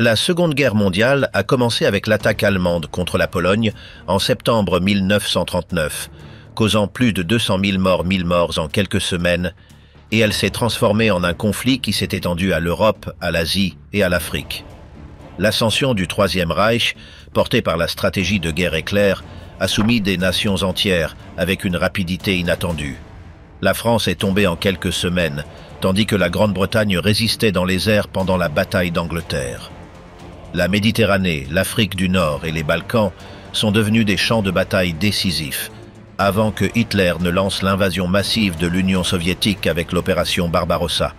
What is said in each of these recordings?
La Seconde Guerre mondiale a commencé avec l'attaque allemande contre la Pologne en septembre 1939, causant plus de 200 000 morts en quelques semaines, et elle s'est transformée en un conflit qui s'est étendu à l'Europe, à l'Asie et à l'Afrique. L'ascension du Troisième Reich, portée par la stratégie de guerre éclair, a soumis des nations entières avec une rapidité inattendue. La France est tombée en quelques semaines, tandis que la Grande-Bretagne résistait dans les airs pendant la bataille d'Angleterre. La Méditerranée, l'Afrique du Nord et les Balkans sont devenus des champs de bataille décisifs, avant que Hitler ne lance l'invasion massive de l'Union soviétique avec l'opération Barbarossa.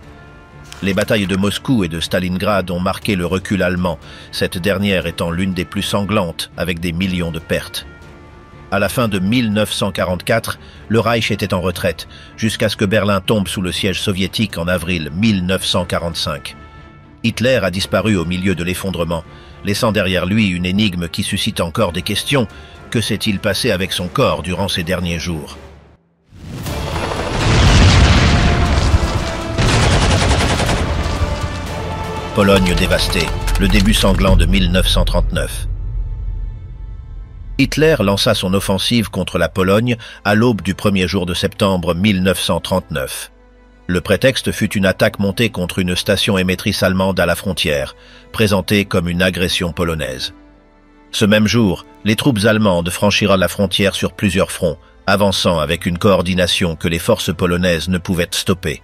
Les batailles de Moscou et de Stalingrad ont marqué le recul allemand, cette dernière étant l'une des plus sanglantes, avec des millions de pertes. À la fin de 1944, le Reich était en retraite, jusqu'à ce que Berlin tombe sous le siège soviétique en avril 1945. Hitler a disparu au milieu de l'effondrement, laissant derrière lui une énigme qui suscite encore des questions. Que s'est-il passé avec son corps durant ces derniers jours? Pologne dévastée, le début sanglant de 1939. Hitler lança son offensive contre la Pologne à l'aube du premier jour de septembre 1939. Le prétexte fut une attaque montée contre une station émettrice allemande à la frontière, présentée comme une agression polonaise. Ce même jour, les troupes allemandes franchirent la frontière sur plusieurs fronts, avançant avec une coordination que les forces polonaises ne pouvaient stopper.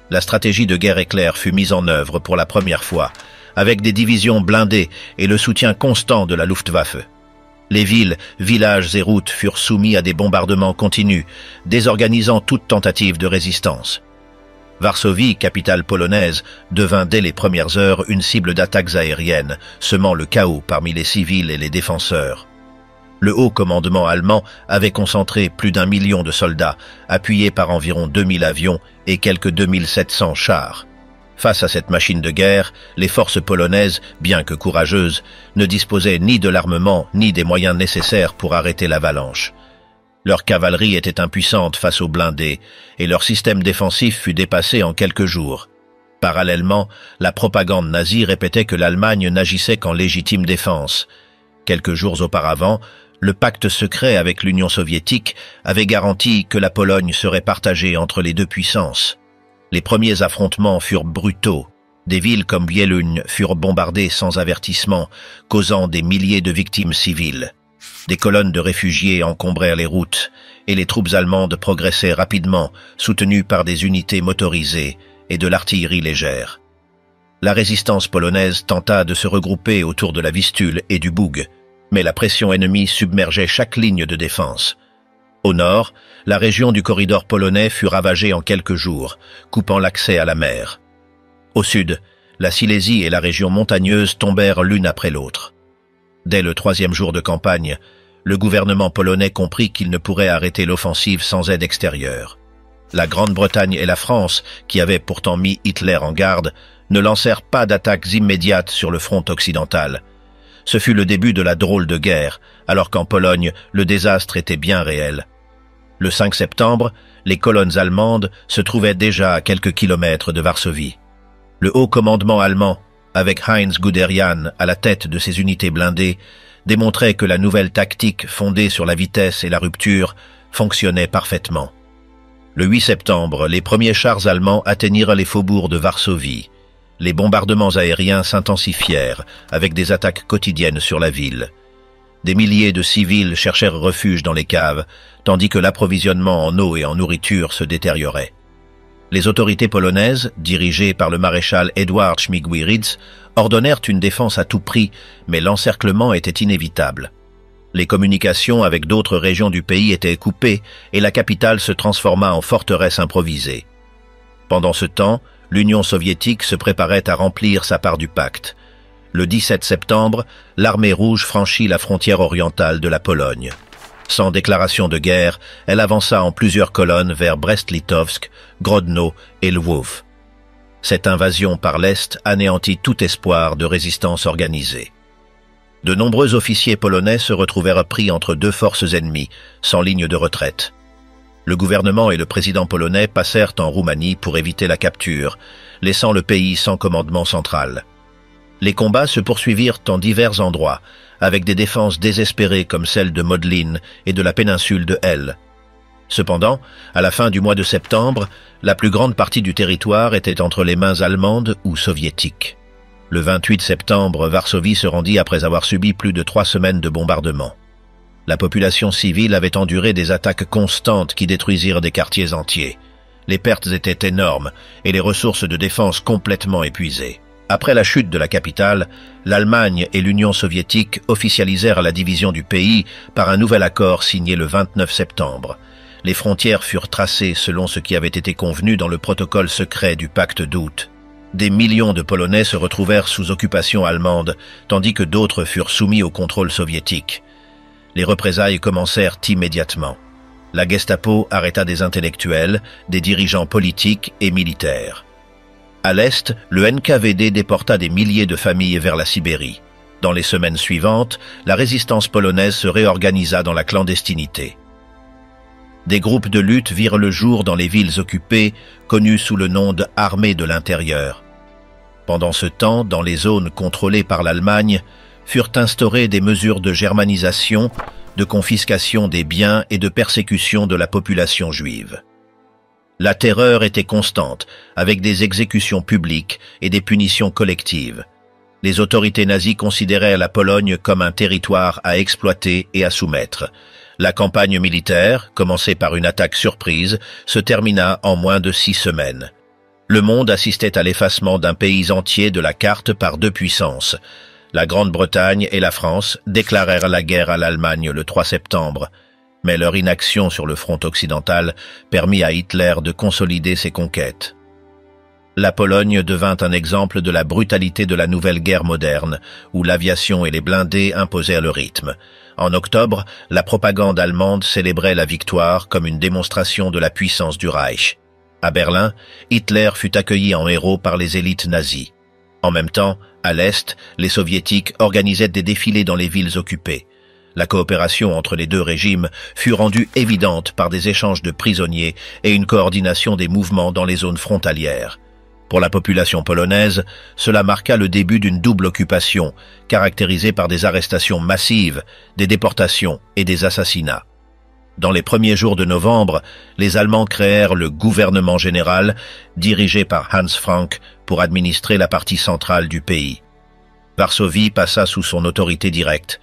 La stratégie de guerre éclair fut mise en œuvre pour la première fois, avec des divisions blindées et le soutien constant de la Luftwaffe. Les villes, villages et routes furent soumis à des bombardements continus, désorganisant toute tentative de résistance. Varsovie, capitale polonaise, devint dès les premières heures une cible d'attaques aériennes, semant le chaos parmi les civils et les défenseurs. Le haut commandement allemand avait concentré plus d'1 million de soldats, appuyés par environ 2000 avions et quelques 2700 chars. Face à cette machine de guerre, les forces polonaises, bien que courageuses, ne disposaient ni de l'armement ni des moyens nécessaires pour arrêter l'avalanche. Leur cavalerie était impuissante face aux blindés, et leur système défensif fut dépassé en quelques jours. Parallèlement, la propagande nazie répétait que l'Allemagne n'agissait qu'en légitime défense. Quelques jours auparavant, le pacte secret avec l'Union soviétique avait garanti que la Pologne serait partagée entre les deux puissances. Les premiers affrontements furent brutaux. Des villes comme Bieluń furent bombardées sans avertissement, causant des milliers de victimes civiles. Des colonnes de réfugiés encombrèrent les routes, et les troupes allemandes progressaient rapidement, soutenues par des unités motorisées et de l'artillerie légère. La résistance polonaise tenta de se regrouper autour de la Vistule et du Boug, mais la pression ennemie submergeait chaque ligne de défense. Au nord, la région du corridor polonais fut ravagée en quelques jours, coupant l'accès à la mer. Au sud, la Silésie et la région montagneuse tombèrent l'une après l'autre. Dès le troisième jour de campagne, le gouvernement polonais comprit qu'il ne pourrait arrêter l'offensive sans aide extérieure. La Grande-Bretagne et la France, qui avaient pourtant mis Hitler en garde, ne lancèrent pas d'attaques immédiates sur le front occidental. Ce fut le début de la drôle de guerre, alors qu'en Pologne, le désastre était bien réel. Le 5 septembre, les colonnes allemandes se trouvaient déjà à quelques kilomètres de Varsovie. Le haut commandement allemand, avec Heinz Guderian à la tête de ses unités blindées, démontrait que la nouvelle tactique fondée sur la vitesse et la rupture fonctionnait parfaitement. Le 8 septembre, les premiers chars allemands atteignirent les faubourgs de Varsovie. Les bombardements aériens s'intensifièrent, avec des attaques quotidiennes sur la ville. Des milliers de civils cherchèrent refuge dans les caves, tandis que l'approvisionnement en eau et en nourriture se détériorait. Les autorités polonaises, dirigées par le maréchal Edward Śmigły-Rydz, ordonnèrent une défense à tout prix, mais l'encerclement était inévitable. Les communications avec d'autres régions du pays étaient coupées et la capitale se transforma en forteresse improvisée. Pendant ce temps, l'Union soviétique se préparait à remplir sa part du pacte. Le 17 septembre, l'armée rouge franchit la frontière orientale de la Pologne. Sans déclaration de guerre, elle avança en plusieurs colonnes vers Brest-Litovsk, Grodno et Lwów. Cette invasion par l'Est anéantit tout espoir de résistance organisée. De nombreux officiers polonais se retrouvèrent pris entre deux forces ennemies, sans ligne de retraite. Le gouvernement et le président polonais passèrent en Roumanie pour éviter la capture, laissant le pays sans commandement central. Les combats se poursuivirent en divers endroits, avec des défenses désespérées comme celle de Modlin et de la péninsule de Hel. Cependant, à la fin du mois de septembre, la plus grande partie du territoire était entre les mains allemandes ou soviétiques. Le 28 septembre, Varsovie se rendit après avoir subi plus de 3 semaines de bombardements. La population civile avait enduré des attaques constantes qui détruisirent des quartiers entiers. Les pertes étaient énormes et les ressources de défense complètement épuisées. Après la chute de la capitale, l'Allemagne et l'Union soviétique officialisèrent la division du pays par un nouvel accord signé le 29 septembre. Les frontières furent tracées selon ce qui avait été convenu dans le protocole secret du pacte d'août. Des millions de Polonais se retrouvèrent sous occupation allemande, tandis que d'autres furent soumis au contrôle soviétique. Les représailles commencèrent immédiatement. La Gestapo arrêta des intellectuels, des dirigeants politiques et militaires. À l'Est, le NKVD déporta des milliers de familles vers la Sibérie. Dans les semaines suivantes, la résistance polonaise se réorganisa dans la clandestinité. Des groupes de lutte virent le jour dans les villes occupées, connues sous le nom d'armées de l'intérieur. Pendant ce temps, dans les zones contrôlées par l'Allemagne, furent instaurées des mesures de germanisation, de confiscation des biens et de persécution de la population juive. La terreur était constante, avec des exécutions publiques et des punitions collectives. Les autorités nazies considéraient la Pologne comme un territoire à exploiter et à soumettre. La campagne militaire, commencée par une attaque surprise, se termina en moins de 6 semaines. Le monde assistait à l'effacement d'un pays entier de la carte par 2 puissances. La Grande-Bretagne et la France déclarèrent la guerre à l'Allemagne le 3 septembre. Mais leur inaction sur le front occidental permit à Hitler de consolider ses conquêtes. La Pologne devint un exemple de la brutalité de la nouvelle guerre moderne, où l'aviation et les blindés imposèrent le rythme. En octobre, la propagande allemande célébrait la victoire comme une démonstration de la puissance du Reich. À Berlin, Hitler fut accueilli en héros par les élites nazies. En même temps, à l'Est, les soviétiques organisaient des défilés dans les villes occupées. La coopération entre les deux régimes fut rendue évidente par des échanges de prisonniers et une coordination des mouvements dans les zones frontalières. Pour la population polonaise, cela marqua le début d'une double occupation, caractérisée par des arrestations massives, des déportations et des assassinats. Dans les premiers jours de novembre, les Allemands créèrent le gouvernement général, dirigé par Hans Frank, pour administrer la partie centrale du pays. Varsovie passa sous son autorité directe.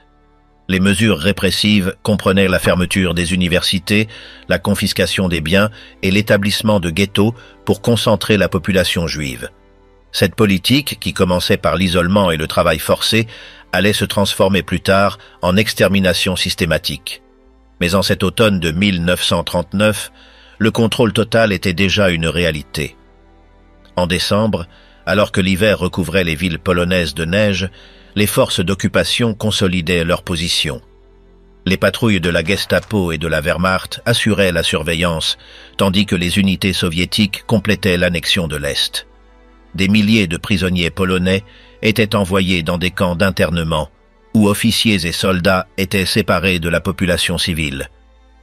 Les mesures répressives comprenaient la fermeture des universités, la confiscation des biens et l'établissement de ghettos pour concentrer la population juive. Cette politique, qui commençait par l'isolement et le travail forcé, allait se transformer plus tard en extermination systématique. Mais en cet automne de 1939, le contrôle total était déjà une réalité. En décembre, alors que l'hiver recouvrait les villes polonaises de neige, les forces d'occupation consolidaient leur position. Les patrouilles de la Gestapo et de la Wehrmacht assuraient la surveillance, tandis que les unités soviétiques complétaient l'annexion de l'Est. Des milliers de prisonniers polonais étaient envoyés dans des camps d'internement, où officiers et soldats étaient séparés de la population civile.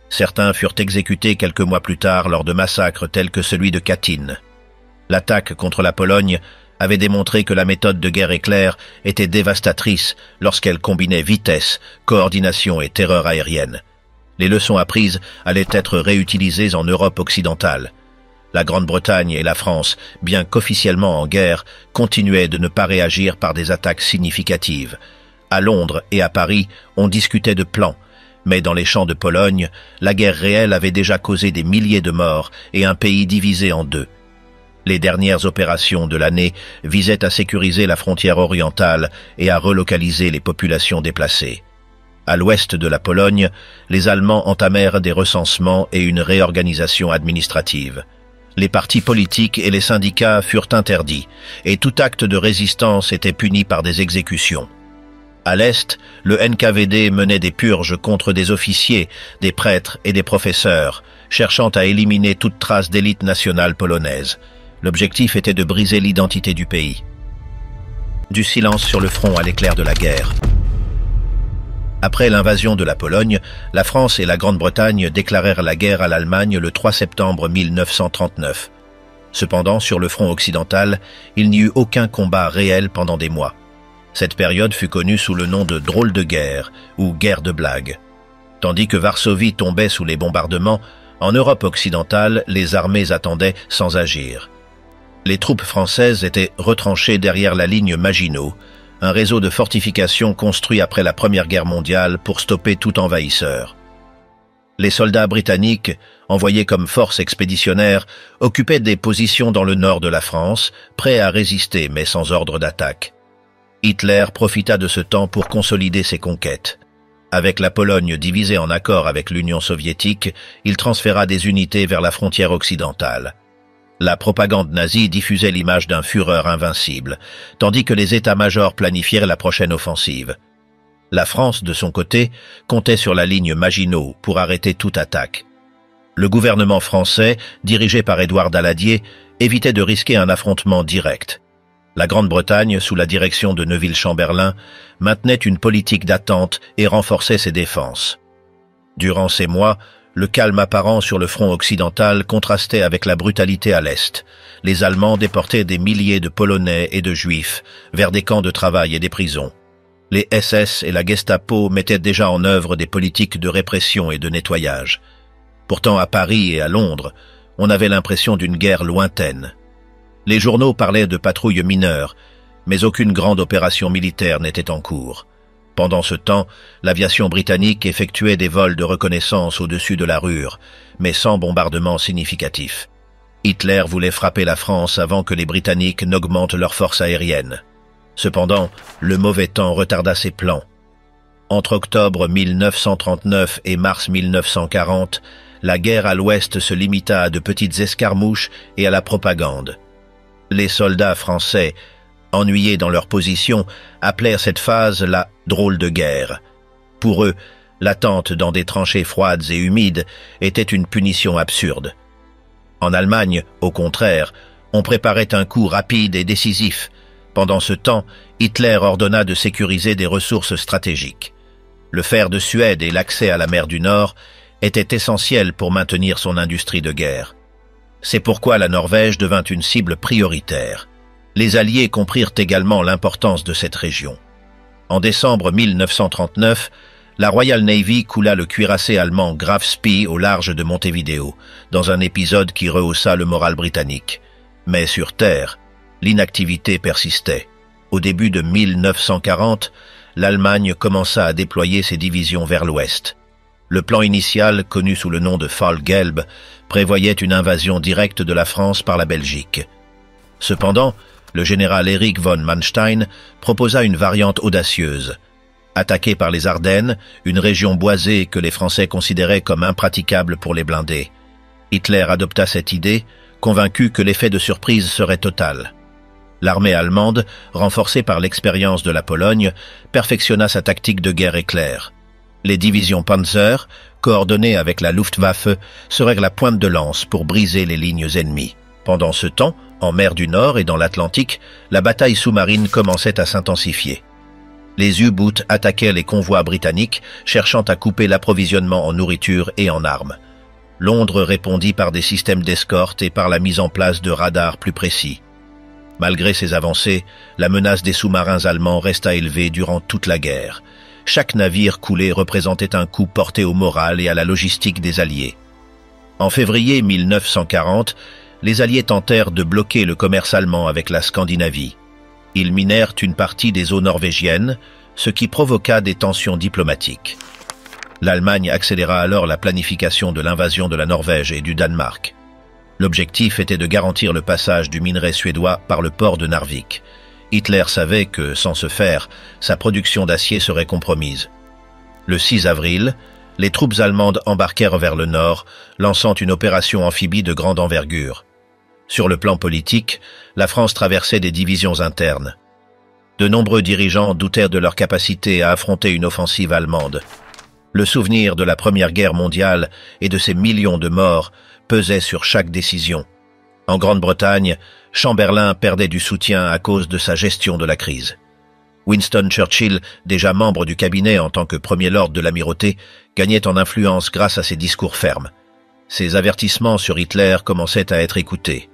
Certains furent exécutés quelques mois plus tard lors de massacres tels que celui de Katyn. L'attaque contre la Pologne avait démontré que la méthode de guerre éclair était dévastatrice lorsqu'elle combinait vitesse, coordination et terreur aérienne. Les leçons apprises allaient être réutilisées en Europe occidentale. La Grande-Bretagne et la France, bien qu'officiellement en guerre, continuaient de ne pas réagir par des attaques significatives. À Londres et à Paris, on discutait de plans, mais dans les champs de Pologne, la guerre réelle avait déjà causé des milliers de morts et un pays divisé en 2. Les dernières opérations de l'année visaient à sécuriser la frontière orientale et à relocaliser les populations déplacées. À l'ouest de la Pologne, les Allemands entamèrent des recensements et une réorganisation administrative. Les partis politiques et les syndicats furent interdits, et tout acte de résistance était puni par des exécutions. À l'Est, le NKVD menait des purges contre des officiers, des prêtres et des professeurs, cherchant à éliminer toute trace d'élite nationale polonaise. L'objectif était de briser l'identité du pays. Du silence sur le front à l'éclair de la guerre. Après l'invasion de la Pologne, la France et la Grande-Bretagne déclarèrent la guerre à l'Allemagne le 3 septembre 1939. Cependant, sur le front occidental, il n'y eut aucun combat réel pendant des mois. Cette période fut connue sous le nom de drôle de guerre ou guerre de blague. Tandis que Varsovie tombait sous les bombardements, en Europe occidentale, les armées attendaient sans agir. Les troupes françaises étaient retranchées derrière la ligne Maginot, un réseau de fortifications construit après la Première Guerre mondiale pour stopper tout envahisseur. Les soldats britanniques, envoyés comme force expéditionnaire, occupaient des positions dans le nord de la France, prêts à résister mais sans ordre d'attaque. Hitler profita de ce temps pour consolider ses conquêtes. Avec la Pologne divisée en accord avec l'Union soviétique, il transféra des unités vers la frontière occidentale. La propagande nazie diffusait l'image d'un Führer invincible, tandis que les états-majors planifièrent la prochaine offensive. La France, de son côté, comptait sur la ligne Maginot pour arrêter toute attaque. Le gouvernement français, dirigé par Édouard Daladier, évitait de risquer un affrontement direct. La Grande-Bretagne, sous la direction de Neuville-Chamberlain, maintenait une politique d'attente et renforçait ses défenses. Durant ces mois, le calme apparent sur le front occidental contrastait avec la brutalité à l'Est. Les Allemands déportaient des milliers de Polonais et de Juifs vers des camps de travail et des prisons. Les SS et la Gestapo mettaient déjà en œuvre des politiques de répression et de nettoyage. Pourtant, à Paris et à Londres, on avait l'impression d'une guerre lointaine. Les journaux parlaient de patrouilles mineures, mais aucune grande opération militaire n'était en cours. Pendant ce temps, l'aviation britannique effectuait des vols de reconnaissance au-dessus de la Ruhr, mais sans bombardement significatif. Hitler voulait frapper la France avant que les Britanniques n'augmentent leur force aérienne. Cependant, le mauvais temps retarda ses plans. Entre octobre 1939 et mars 1940, la guerre à l'Ouest se limita à de petites escarmouches et à la propagande. Les soldats français, ennuyés dans leur position, appelèrent cette phase la « drôle de guerre ». Pour eux, l'attente dans des tranchées froides et humides était une punition absurde. En Allemagne, au contraire, on préparait un coup rapide et décisif. Pendant ce temps, Hitler ordonna de sécuriser des ressources stratégiques. Le fer de Suède et l'accès à la mer du Nord étaient essentiels pour maintenir son industrie de guerre. C'est pourquoi la Norvège devint une cible prioritaire. Les Alliés comprirent également l'importance de cette région. En décembre 1939, la Royal Navy coula le cuirassé allemand Graf Spee au large de Montevideo, dans un épisode qui rehaussa le moral britannique. Mais sur terre, l'inactivité persistait. Au début de 1940, l'Allemagne commença à déployer ses divisions vers l'ouest. Le plan initial, connu sous le nom de Fall Gelb, prévoyait une invasion directe de la France par la Belgique. Cependant, le général Erich von Manstein proposa une variante audacieuse. Attaquée par les Ardennes, une région boisée que les Français considéraient comme impraticable pour les blindés. Hitler adopta cette idée, convaincu que l'effet de surprise serait total. L'armée allemande, renforcée par l'expérience de la Pologne, perfectionna sa tactique de guerre éclair. Les divisions Panzer, coordonnées avec la Luftwaffe, seraient la pointe de lance pour briser les lignes ennemies. Pendant ce temps, en mer du Nord et dans l'Atlantique, la bataille sous-marine commençait à s'intensifier. Les U-boots attaquaient les convois britanniques, cherchant à couper l'approvisionnement en nourriture et en armes. Londres répondit par des systèmes d'escorte et par la mise en place de radars plus précis. Malgré ces avancées, la menace des sous-marins allemands resta élevée durant toute la guerre. Chaque navire coulé représentait un coup porté au moral et à la logistique des Alliés. En février 1940, les Alliés tentèrent de bloquer le commerce allemand avec la Scandinavie. Ils minèrent une partie des eaux norvégiennes, ce qui provoqua des tensions diplomatiques. L'Allemagne accéléra alors la planification de l'invasion de la Norvège et du Danemark. L'objectif était de garantir le passage du minerai suédois par le port de Narvik. Hitler savait que, sans ce faire, sa production d'acier serait compromise. Le 6 avril, les troupes allemandes embarquèrent vers le nord, lançant une opération amphibie de grande envergure. Sur le plan politique, la France traversait des divisions internes. De nombreux dirigeants doutèrent de leur capacité à affronter une offensive allemande. Le souvenir de la Première Guerre mondiale et de ses millions de morts pesait sur chaque décision. En Grande-Bretagne, Chamberlain perdait du soutien à cause de sa gestion de la crise. Winston Churchill, déjà membre du cabinet en tant que premier lord de l'amirauté, gagnait en influence grâce à ses discours fermes. Ses avertissements sur Hitler commençaient à être écoutés.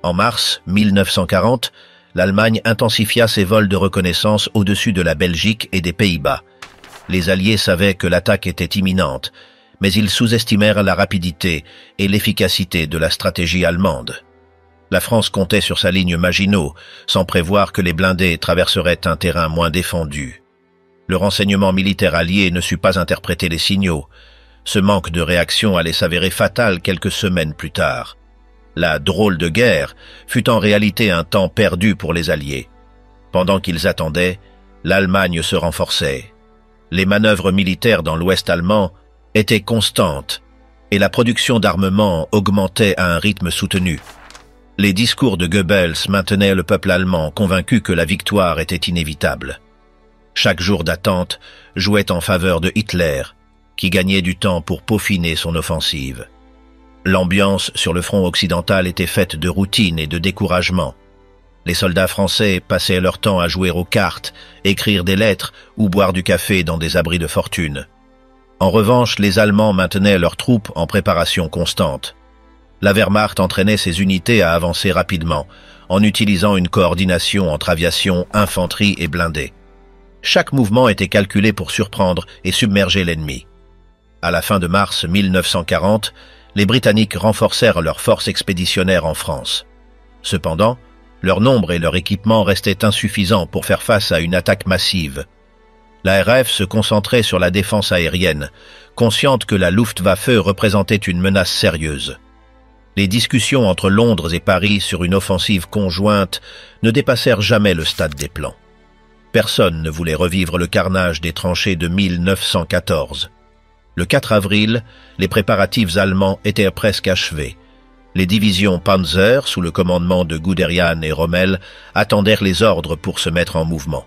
En mars 1940, l'Allemagne intensifia ses vols de reconnaissance au-dessus de la Belgique et des Pays-Bas. Les Alliés savaient que l'attaque était imminente, mais ils sous-estimèrent la rapidité et l'efficacité de la stratégie allemande. La France comptait sur sa ligne Maginot, sans prévoir que les blindés traverseraient un terrain moins défendu. Le renseignement militaire allié ne sut pas interpréter les signaux. Ce manque de réaction allait s'avérer fatal quelques semaines plus tard. La drôle de guerre fut en réalité un temps perdu pour les Alliés. Pendant qu'ils attendaient, l'Allemagne se renforçait. Les manœuvres militaires dans l'Ouest allemand étaient constantes et la production d'armement augmentait à un rythme soutenu. Les discours de Goebbels maintenaient le peuple allemand convaincu que la victoire était inévitable. Chaque jour d'attente jouait en faveur de Hitler, qui gagnait du temps pour peaufiner son offensive. L'ambiance sur le front occidental était faite de routine et de découragement. Les soldats français passaient leur temps à jouer aux cartes, écrire des lettres ou boire du café dans des abris de fortune. En revanche, les Allemands maintenaient leurs troupes en préparation constante. La Wehrmacht entraînait ses unités à avancer rapidement, en utilisant une coordination entre aviation, infanterie et blindés. Chaque mouvement était calculé pour surprendre et submerger l'ennemi. À la fin de mars 1940, les Britanniques renforcèrent leurs forces expéditionnaires en France. Cependant, leur nombre et leur équipement restaient insuffisants pour faire face à une attaque massive. La RAF se concentrait sur la défense aérienne, consciente que la Luftwaffe représentait une menace sérieuse. Les discussions entre Londres et Paris sur une offensive conjointe ne dépassèrent jamais le stade des plans. Personne ne voulait revivre le carnage des tranchées de 1914. Le 4 avril, les préparatifs allemands étaient presque achevés. Les divisions Panzer, sous le commandement de Guderian et Rommel, attendèrent les ordres pour se mettre en mouvement.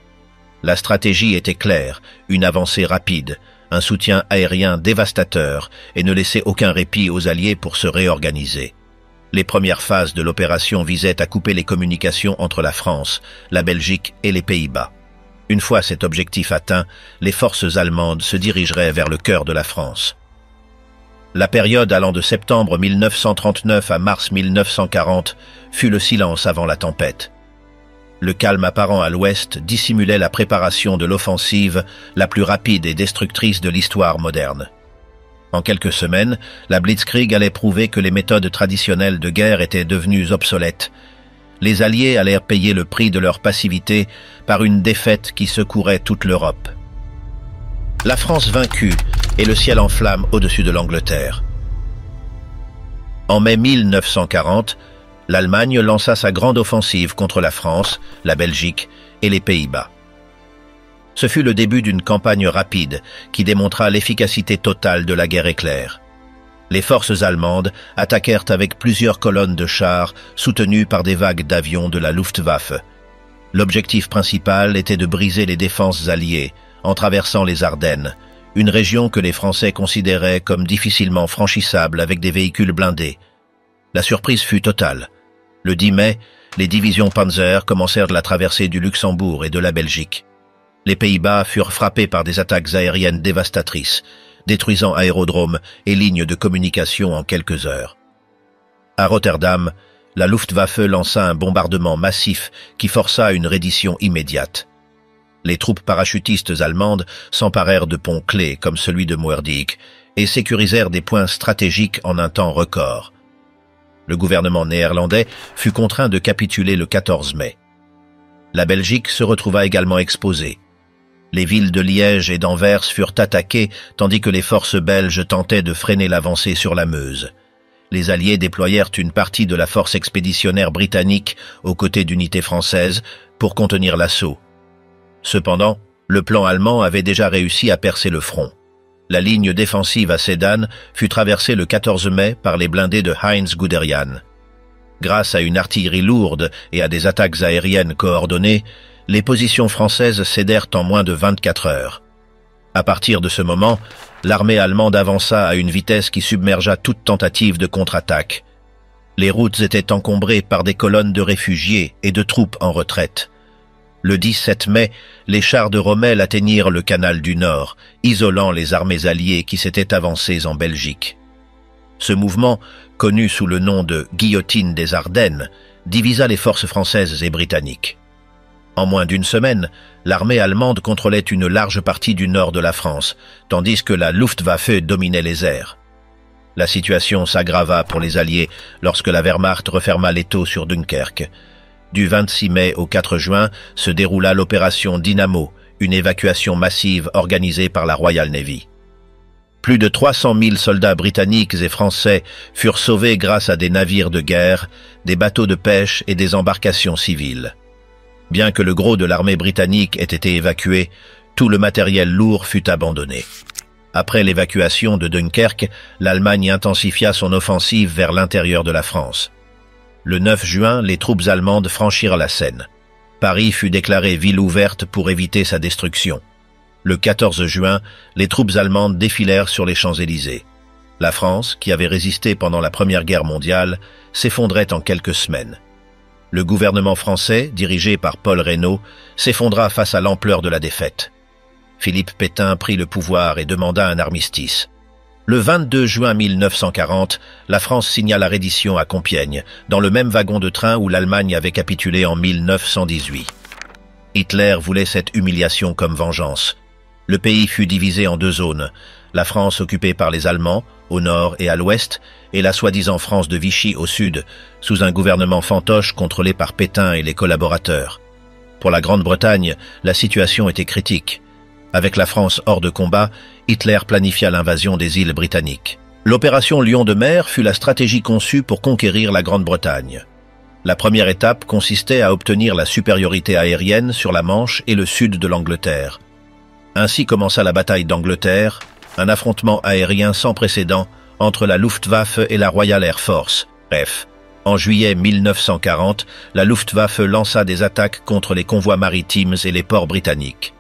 La stratégie était claire, une avancée rapide, un soutien aérien dévastateur et ne laisser aucun répit aux Alliés pour se réorganiser. Les premières phases de l'opération visaient à couper les communications entre la France, la Belgique et les Pays-Bas. Une fois cet objectif atteint, les forces allemandes se dirigeraient vers le cœur de la France. La période allant de septembre 1939 à mars 1940 fut le silence avant la tempête. Le calme apparent à l'ouest dissimulait la préparation de l'offensive la plus rapide et destructrice de l'histoire moderne. En quelques semaines, la Blitzkrieg allait prouver que les méthodes traditionnelles de guerre étaient devenues obsolètes. Les Alliés allèrent payer le prix de leur passivité par une défaite qui secourait toute l'Europe. La France vaincue et le ciel en flammes au-dessus de l'Angleterre. En mai 1940, l'Allemagne lança sa grande offensive contre la France, la Belgique et les Pays-Bas. Ce fut le début d'une campagne rapide qui démontra l'efficacité totale de la guerre éclair. Les forces allemandes attaquèrent avec plusieurs colonnes de chars soutenues par des vagues d'avions de la Luftwaffe. L'objectif principal était de briser les défenses alliées en traversant les Ardennes, une région que les Français considéraient comme difficilement franchissable avec des véhicules blindés. La surprise fut totale. Le 10 mai, les divisions Panzer commencèrent la traversée du Luxembourg et de la Belgique. Les Pays-Bas furent frappés par des attaques aériennes dévastatrices, détruisant aérodromes et lignes de communication en quelques heures. À Rotterdam, la Luftwaffe lança un bombardement massif qui força une reddition immédiate. Les troupes parachutistes allemandes s'emparèrent de ponts clés comme celui de Moerdijk et sécurisèrent des points stratégiques en un temps record. Le gouvernement néerlandais fut contraint de capituler le 14 mai. La Belgique se retrouva également exposée. Les villes de Liège et d'Anvers furent attaquées tandis que les forces belges tentaient de freiner l'avancée sur la Meuse. Les Alliés déployèrent une partie de la force expéditionnaire britannique aux côtés d'unités françaises pour contenir l'assaut. Cependant, le plan allemand avait déjà réussi à percer le front. La ligne défensive à Sedan fut traversée le 14 mai par les blindés de Heinz Guderian. Grâce à une artillerie lourde et à des attaques aériennes coordonnées, les positions françaises cédèrent en moins de 24 heures. À partir de ce moment, l'armée allemande avança à une vitesse qui submergea toute tentative de contre-attaque. Les routes étaient encombrées par des colonnes de réfugiés et de troupes en retraite. Le 17 mai, les chars de Rommel atteignirent le canal du Nord, isolant les armées alliées qui s'étaient avancées en Belgique. Ce mouvement, connu sous le nom de « guillotine des Ardennes », divisa les forces françaises et britanniques. En moins d'une semaine, l'armée allemande contrôlait une large partie du nord de la France, tandis que la Luftwaffe dominait les airs. La situation s'aggrava pour les Alliés lorsque la Wehrmacht referma l'étau sur Dunkerque. Du 26 mai au 4 juin se déroula l'opération Dynamo, une évacuation massive organisée par la Royal Navy. Plus de 300 000 soldats britanniques et français furent sauvés grâce à des navires de guerre, des bateaux de pêche et des embarcations civiles. Bien que le gros de l'armée britannique ait été évacué, tout le matériel lourd fut abandonné. Après l'évacuation de Dunkerque, l'Allemagne intensifia son offensive vers l'intérieur de la France. Le 9 juin, les troupes allemandes franchirent la Seine. Paris fut déclarée ville ouverte pour éviter sa destruction. Le 14 juin, les troupes allemandes défilèrent sur les Champs-Élysées. La France, qui avait résisté pendant la Première Guerre mondiale, s'effondrait en quelques semaines. Le gouvernement français, dirigé par Paul Reynaud, s'effondra face à l'ampleur de la défaite. Philippe Pétain prit le pouvoir et demanda un armistice. Le 22 juin 1940, la France signa la reddition à Compiègne, dans le même wagon de train où l'Allemagne avait capitulé en 1918. Hitler voulait cette humiliation comme vengeance. Le pays fut divisé en deux zones, la France occupée par les Allemands, au nord et à l'ouest, et la soi-disant France de Vichy au sud, sous un gouvernement fantoche contrôlé par Pétain et les collaborateurs. Pour la Grande-Bretagne, la situation était critique. Avec la France hors de combat, Hitler planifia l'invasion des îles britanniques. L'opération Lion de mer fut la stratégie conçue pour conquérir la Grande-Bretagne. La première étape consistait à obtenir la supériorité aérienne sur la Manche et le sud de l'Angleterre. Ainsi commença la bataille d'Angleterre, un affrontement aérien sans précédent entre la Luftwaffe et la Royal Air Force, RAF. En juillet 1940, la Luftwaffe lança des attaques contre les convois maritimes et les ports britanniques.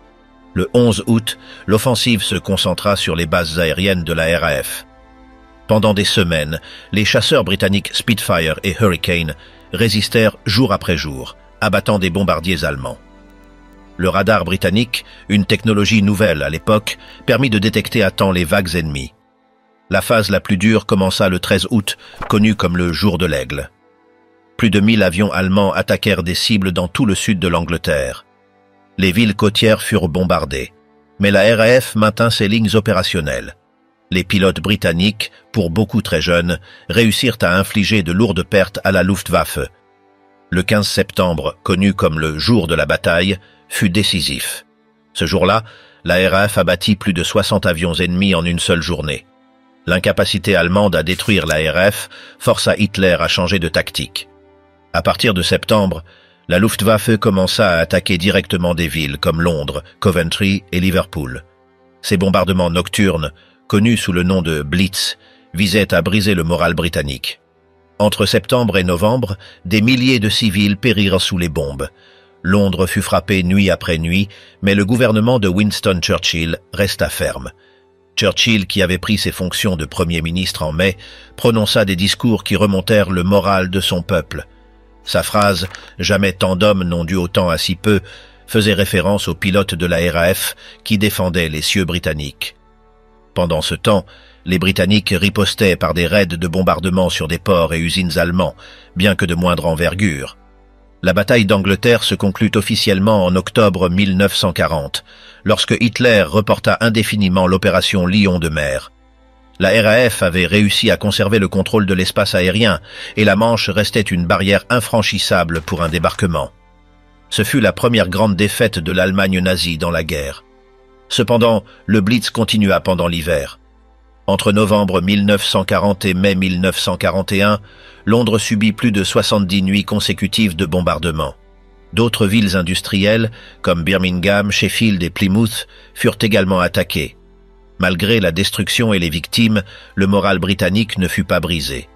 Le 11 août, l'offensive se concentra sur les bases aériennes de la RAF. Pendant des semaines, les chasseurs britanniques Spitfire et Hurricane résistèrent jour après jour, abattant des bombardiers allemands. Le radar britannique, une technologie nouvelle à l'époque, permit de détecter à temps les vagues ennemies. La phase la plus dure commença le 13 août, connue comme le jour de l'aigle. Plus de 1000 avions allemands attaquèrent des cibles dans tout le sud de l'Angleterre. Les villes côtières furent bombardées, mais la RAF maintint ses lignes opérationnelles. Les pilotes britanniques, pour beaucoup très jeunes, réussirent à infliger de lourdes pertes à la Luftwaffe. Le 15 septembre, connu comme le jour de la bataille, fut décisif. Ce jour-là, la RAF abattit plus de 60 avions ennemis en une seule journée. L'incapacité allemande à détruire la RAF força Hitler à changer de tactique. À partir de septembre, la Luftwaffe commença à attaquer directement des villes comme Londres, Coventry et Liverpool. Ces bombardements nocturnes, connus sous le nom de Blitz, visaient à briser le moral britannique. Entre septembre et novembre, des milliers de civils périrent sous les bombes. Londres fut frappé nuit après nuit, mais le gouvernement de Winston Churchill resta ferme. Churchill, qui avait pris ses fonctions de Premier ministre en mai, prononça des discours qui remontèrent le moral de son peuple. Sa phrase « Jamais tant d'hommes n'ont dû autant à si peu » faisait référence aux pilotes de la RAF qui défendaient les cieux britanniques. Pendant ce temps, les Britanniques ripostaient par des raids de bombardement sur des ports et usines allemands, bien que de moindre envergure. La bataille d'Angleterre se conclut officiellement en octobre 1940, lorsque Hitler reporta indéfiniment l'opération Lion de mer. La RAF avait réussi à conserver le contrôle de l'espace aérien, et la Manche restait une barrière infranchissable pour un débarquement. Ce fut la première grande défaite de l'Allemagne nazie dans la guerre. Cependant, le Blitz continua pendant l'hiver. Entre novembre 1940 et mai 1941, Londres subit plus de 70 nuits consécutives de bombardements. D'autres villes industrielles, comme Birmingham, Sheffield et Plymouth, furent également attaquées. Malgré la destruction et les victimes, le moral britannique ne fut pas brisé.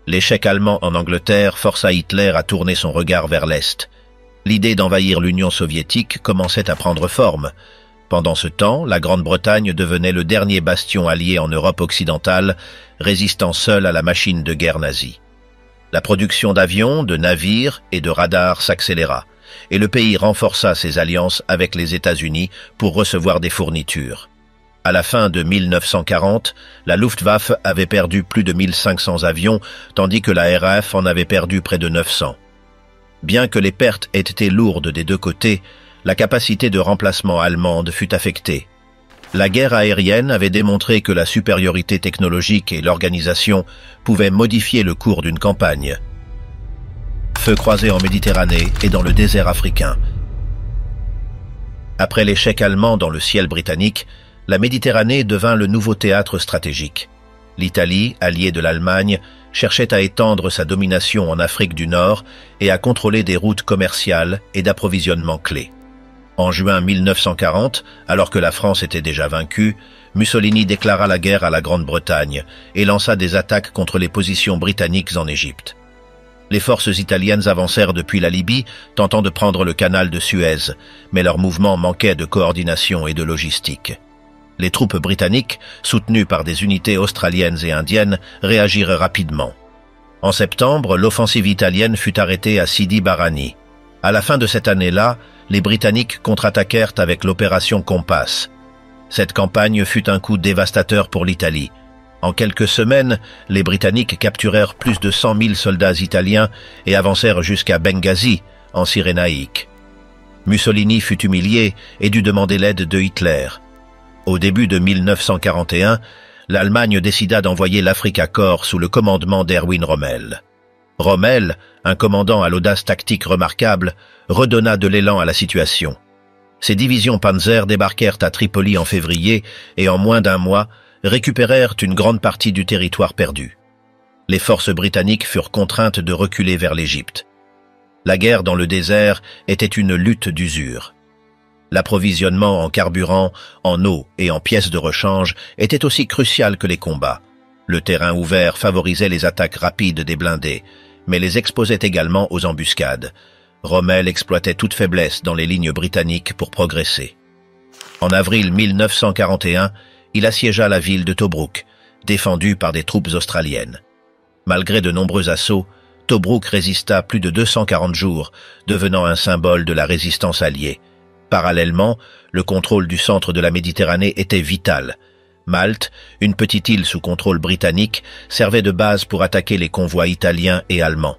L'échec allemand en Angleterre força Hitler à tourner son regard vers l'Est. L'idée d'envahir l'Union soviétique commençait à prendre forme. Pendant ce temps, la Grande-Bretagne devenait le dernier bastion allié en Europe occidentale, résistant seul à la machine de guerre nazie. La production d'avions, de navires et de radars s'accéléra, et le pays renforça ses alliances avec les États-Unis pour recevoir des fournitures. À la fin de 1940, la Luftwaffe avait perdu plus de 1500 avions, tandis que la RAF en avait perdu près de 900. Bien que les pertes aient été lourdes des deux côtés, la capacité de remplacement allemande fut affectée. La guerre aérienne avait démontré que la supériorité technologique et l'organisation pouvaient modifier le cours d'une campagne. Feux croisés en Méditerranée et dans le désert africain. Après l'échec allemand dans le ciel britannique, la Méditerranée devint le nouveau théâtre stratégique. L'Italie, alliée de l'Allemagne, cherchait à étendre sa domination en Afrique du Nord et à contrôler des routes commerciales et d'approvisionnement clés. En juin 1940, alors que la France était déjà vaincue, Mussolini déclara la guerre à la Grande-Bretagne et lança des attaques contre les positions britanniques en Égypte. Les forces italiennes avancèrent depuis la Libye, tentant de prendre le canal de Suez, mais leur mouvement manquait de coordination et de logistique. Les troupes britanniques, soutenues par des unités australiennes et indiennes, réagirent rapidement. En septembre, l'offensive italienne fut arrêtée à Sidi Barrani. À la fin de cette année-là, les Britanniques contre-attaquèrent avec l'opération Compass. Cette campagne fut un coup dévastateur pour l'Italie. En quelques semaines, les Britanniques capturèrent plus de 100 000 soldats italiens et avancèrent jusqu'à Benghazi, en Cyrénaïque. Mussolini fut humilié et dut demander l'aide de Hitler. Au début de 1941, l'Allemagne décida d'envoyer l'Africa Corps sous le commandement d'Erwin Rommel. Rommel, un commandant à l'audace tactique remarquable, redonna de l'élan à la situation. Ses divisions Panzer débarquèrent à Tripoli en février et en moins d'un mois récupérèrent une grande partie du territoire perdu. Les forces britanniques furent contraintes de reculer vers l'Égypte. La guerre dans le désert était une lutte d'usure. L'approvisionnement en carburant, en eau et en pièces de rechange était aussi crucial que les combats. Le terrain ouvert favorisait les attaques rapides des blindés, mais les exposait également aux embuscades. Rommel exploitait toute faiblesse dans les lignes britanniques pour progresser. En avril 1941, il assiégea la ville de Tobrouk, défendue par des troupes australiennes. Malgré de nombreux assauts, Tobrouk résista plus de 240 jours, devenant un symbole de la résistance alliée. Parallèlement, le contrôle du centre de la Méditerranée était vital. Malte, une petite île sous contrôle britannique, servait de base pour attaquer les convois italiens et allemands.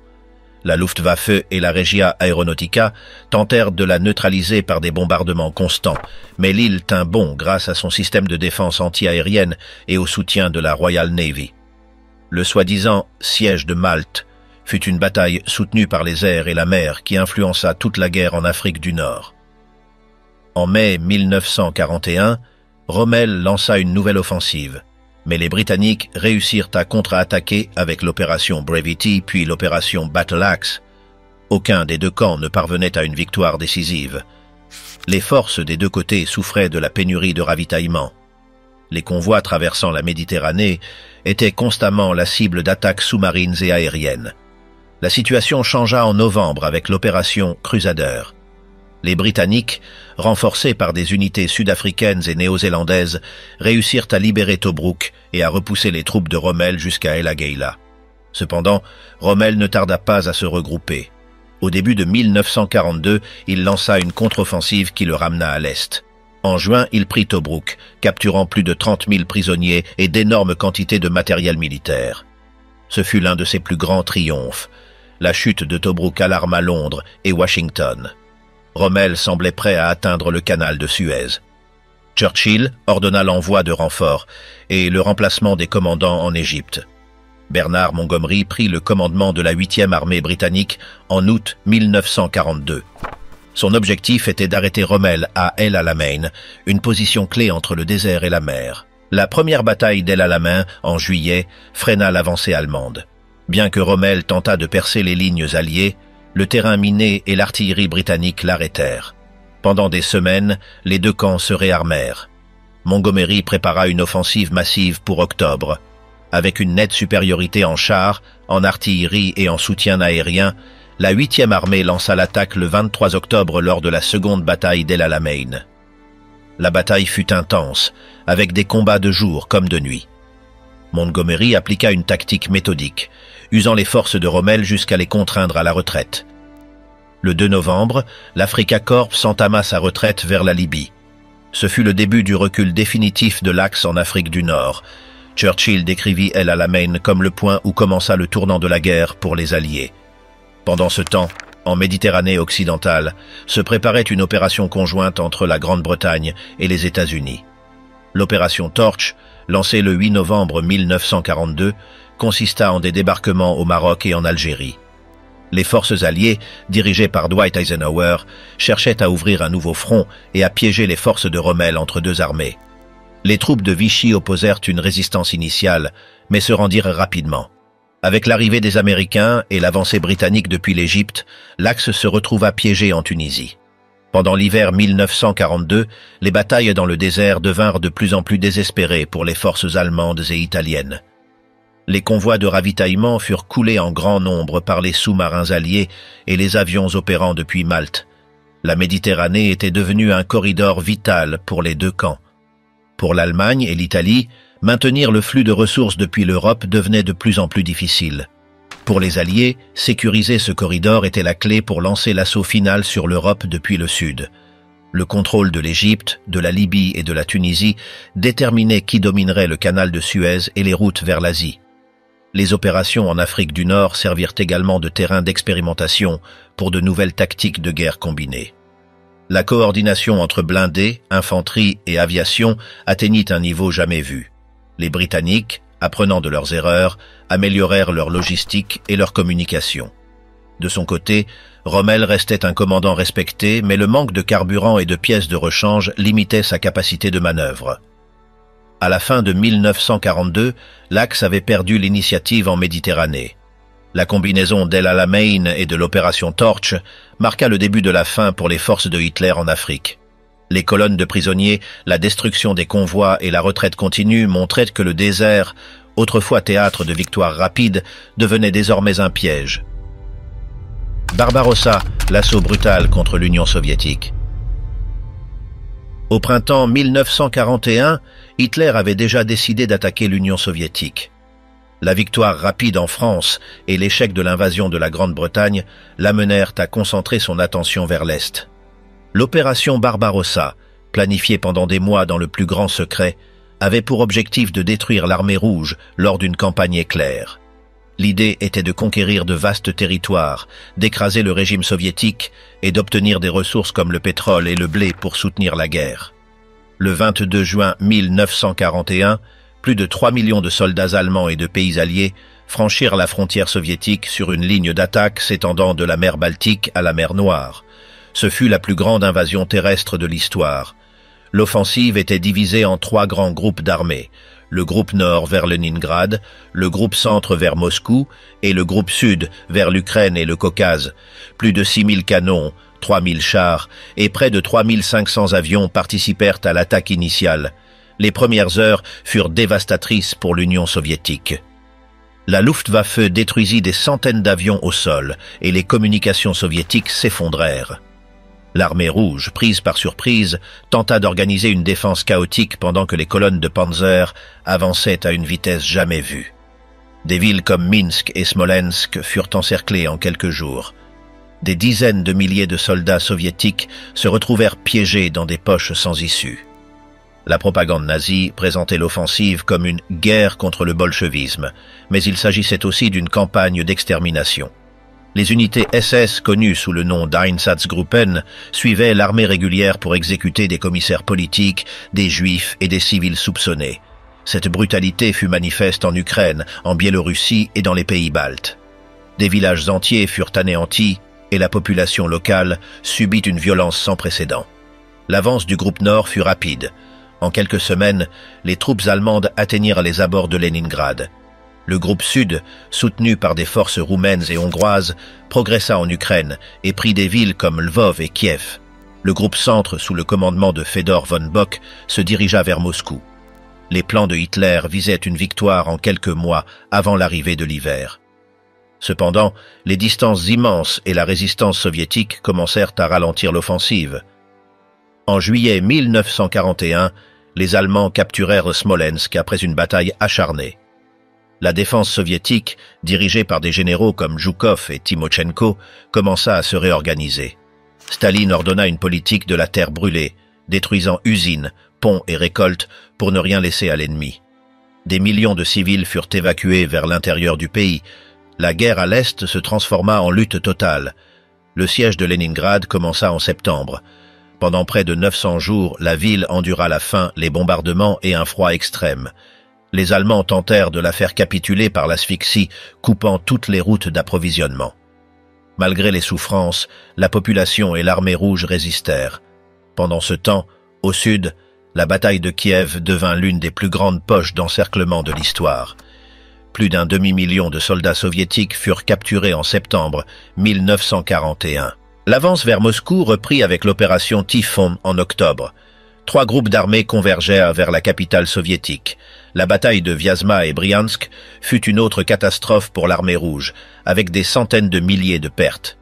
La Luftwaffe et la Regia Aeronautica tentèrent de la neutraliser par des bombardements constants, mais l'île tint bon grâce à son système de défense anti-aérienne et au soutien de la Royal Navy. Le soi-disant siège de Malte fut une bataille soutenue par les airs et la mer qui influença toute la guerre en Afrique du Nord. En mai 1941, Rommel lança une nouvelle offensive, mais les Britanniques réussirent à contre-attaquer avec l'opération Brevity puis l'opération Battle Axe. Aucun des deux camps ne parvenait à une victoire décisive. Les forces des deux côtés souffraient de la pénurie de ravitaillement. Les convois traversant la Méditerranée étaient constamment la cible d'attaques sous-marines et aériennes. La situation changea en novembre avec l'opération Crusader. Les Britanniques, renforcés par des unités sud-africaines et néo-zélandaises, réussirent à libérer Tobrouk et à repousser les troupes de Rommel jusqu'à El Agheila. Cependant, Rommel ne tarda pas à se regrouper. Au début de 1942, il lança une contre-offensive qui le ramena à l'est. En juin, il prit Tobrouk, capturant plus de 30 000 prisonniers et d'énormes quantités de matériel militaire. Ce fut l'un de ses plus grands triomphes. La chute de Tobrouk alarma Londres et Washington. Rommel semblait prêt à atteindre le canal de Suez. Churchill ordonna l'envoi de renforts et le remplacement des commandants en Égypte. Bernard Montgomery prit le commandement de la 8e armée britannique en août 1942. Son objectif était d'arrêter Rommel à El Alamein, une position clé entre le désert et la mer. La première bataille d'El Alamein, en juillet, freina l'avancée allemande. Bien que Rommel tentât de percer les lignes alliées, le terrain miné et l'artillerie britannique l'arrêtèrent. Pendant des semaines, les deux camps se réarmèrent. Montgomery prépara une offensive massive pour octobre. Avec une nette supériorité en chars, en artillerie et en soutien aérien, la 8e armée lança l'attaque le 23 octobre lors de la seconde bataille d'El Alamein. La bataille fut intense, avec des combats de jour comme de nuit. Montgomery appliqua une tactique méthodique, usant les forces de Rommel jusqu'à les contraindre à la retraite. Le 2 novembre, l'Africa Corps entama sa retraite vers la Libye. Ce fut le début du recul définitif de l'Axe en Afrique du Nord. Churchill décrivit El Alamein comme le point où commença le tournant de la guerre pour les Alliés. Pendant ce temps, En Méditerranée occidentale, se préparait une opération conjointe entre la Grande-Bretagne et les États-Unis. L'opération Torch, lancée le 8 novembre 1942, consista en des débarquements au Maroc et en Algérie. Les forces alliées, dirigées par Dwight Eisenhower, cherchaient à ouvrir un nouveau front et à piéger les forces de Rommel entre deux armées. Les troupes de Vichy opposèrent une résistance initiale, mais se rendirent rapidement. Avec l'arrivée des Américains et l'avancée britannique depuis l'Égypte, l'axe se retrouva piégé en Tunisie. Pendant l'hiver 1942, les batailles dans le désert devinrent de plus en plus désespérées pour les forces allemandes et italiennes. Les convois de ravitaillement furent coulés en grand nombre par les sous-marins alliés et les avions opérant depuis Malte. La Méditerranée était devenue un corridor vital pour les deux camps. Pour l'Allemagne et l'Italie, maintenir le flux de ressources depuis l'Europe devenait de plus en plus difficile. Pour les Alliés, sécuriser ce corridor était la clé pour lancer l'assaut final sur l'Europe depuis le sud. Le contrôle de l'Égypte, de la Libye et de la Tunisie déterminait qui dominerait le canal de Suez et les routes vers l'Asie. Les opérations en Afrique du Nord servirent également de terrain d'expérimentation pour de nouvelles tactiques de guerre combinées. La coordination entre blindés, infanterie et aviation atteignit un niveau jamais vu. Les Britanniques, apprenant de leurs erreurs, améliorèrent leur logistique et leur communication. De son côté, Rommel restait un commandant respecté, mais le manque de carburant et de pièces de rechange limitait sa capacité de manœuvre. À la fin de 1942, l'Axe avait perdu l'initiative en Méditerranée. La combinaison d'El Alamein et de l'opération Torch marqua le début de la fin pour les forces de Hitler en Afrique. Les colonnes de prisonniers, la destruction des convois et la retraite continue montraient que le désert, autrefois théâtre de victoires rapides, devenait désormais un piège. Barbarossa, l'assaut brutal contre l'Union soviétique. Au printemps 1941, Hitler avait déjà décidé d'attaquer l'Union soviétique. La victoire rapide en France et l'échec de l'invasion de la Grande-Bretagne l'amenèrent à concentrer son attention vers l'Est. L'opération Barbarossa, planifiée pendant des mois dans le plus grand secret, avait pour objectif de détruire l'armée rouge lors d'une campagne éclair. L'idée était de conquérir de vastes territoires, d'écraser le régime soviétique et d'obtenir des ressources comme le pétrole et le blé pour soutenir la guerre. Le 22 juin 1941, plus de 3 millions de soldats allemands et de pays alliés franchirent la frontière soviétique sur une ligne d'attaque s'étendant de la mer Baltique à la mer Noire. Ce fut la plus grande invasion terrestre de l'histoire. L'offensive était divisée en 3 grands groupes d'armées. Le groupe nord vers Leningrad, le groupe centre vers Moscou et le groupe sud vers l'Ukraine et le Caucase. Plus de 6000 canons, 3000 chars et près de 3500 avions participèrent à l'attaque initiale. Les premières heures furent dévastatrices pour l'Union soviétique. La Luftwaffe détruisit des centaines d'avions au sol et les communications soviétiques s'effondrèrent. L'armée rouge, prise par surprise, tenta d'organiser une défense chaotique pendant que les colonnes de Panzer avançaient à une vitesse jamais vue. Des villes comme Minsk et Smolensk furent encerclées en quelques jours. Des dizaines de milliers de soldats soviétiques se retrouvèrent piégés dans des poches sans issue. La propagande nazie présentait l'offensive comme une guerre contre le bolchevisme, mais il s'agissait aussi d'une campagne d'extermination. Les unités SS connues sous le nom d'Einsatzgruppen suivaient l'armée régulière pour exécuter des commissaires politiques, des juifs et des civils soupçonnés. Cette brutalité fut manifeste en Ukraine, en Biélorussie et dans les pays baltes. Des villages entiers furent anéantis et la population locale subit une violence sans précédent. L'avance du groupe Nord fut rapide. En quelques semaines, les troupes allemandes atteignirent les abords de Leningrad. Le groupe Sud, soutenu par des forces roumaines et hongroises, progressa en Ukraine et prit des villes comme Lvov et Kiev. Le groupe Centre, sous le commandement de Fedor von Bock, se dirigea vers Moscou. Les plans de Hitler visaient une victoire en quelques mois avant l'arrivée de l'hiver. Cependant, les distances immenses et la résistance soviétique commencèrent à ralentir l'offensive. En juillet 1941, les Allemands capturèrent Smolensk après une bataille acharnée. La défense soviétique, dirigée par des généraux comme Zhukov et Timochenko, commença à se réorganiser. Staline ordonna une politique de la terre brûlée, détruisant usines, ponts et récoltes pour ne rien laisser à l'ennemi. Des millions de civils furent évacués vers l'intérieur du pays. La guerre à l'Est se transforma en lutte totale. Le siège de Leningrad commença en septembre. Pendant près de 900 jours, la ville endura la faim, les bombardements et un froid extrême. Les Allemands tentèrent de la faire capituler par l'asphyxie, coupant toutes les routes d'approvisionnement. Malgré les souffrances, la population et l'armée rouge résistèrent. Pendant ce temps, au sud, la bataille de Kiev devint l'une des plus grandes poches d'encerclement de l'histoire. Plus d'un demi-million de soldats soviétiques furent capturés en septembre 1941. L'avance vers Moscou reprit avec l'opération Typhon en octobre. 3 groupes d'armées convergèrent vers la capitale soviétique. La bataille de Vyazma et Briansk fut une autre catastrophe pour l'armée rouge, avec des centaines de milliers de pertes.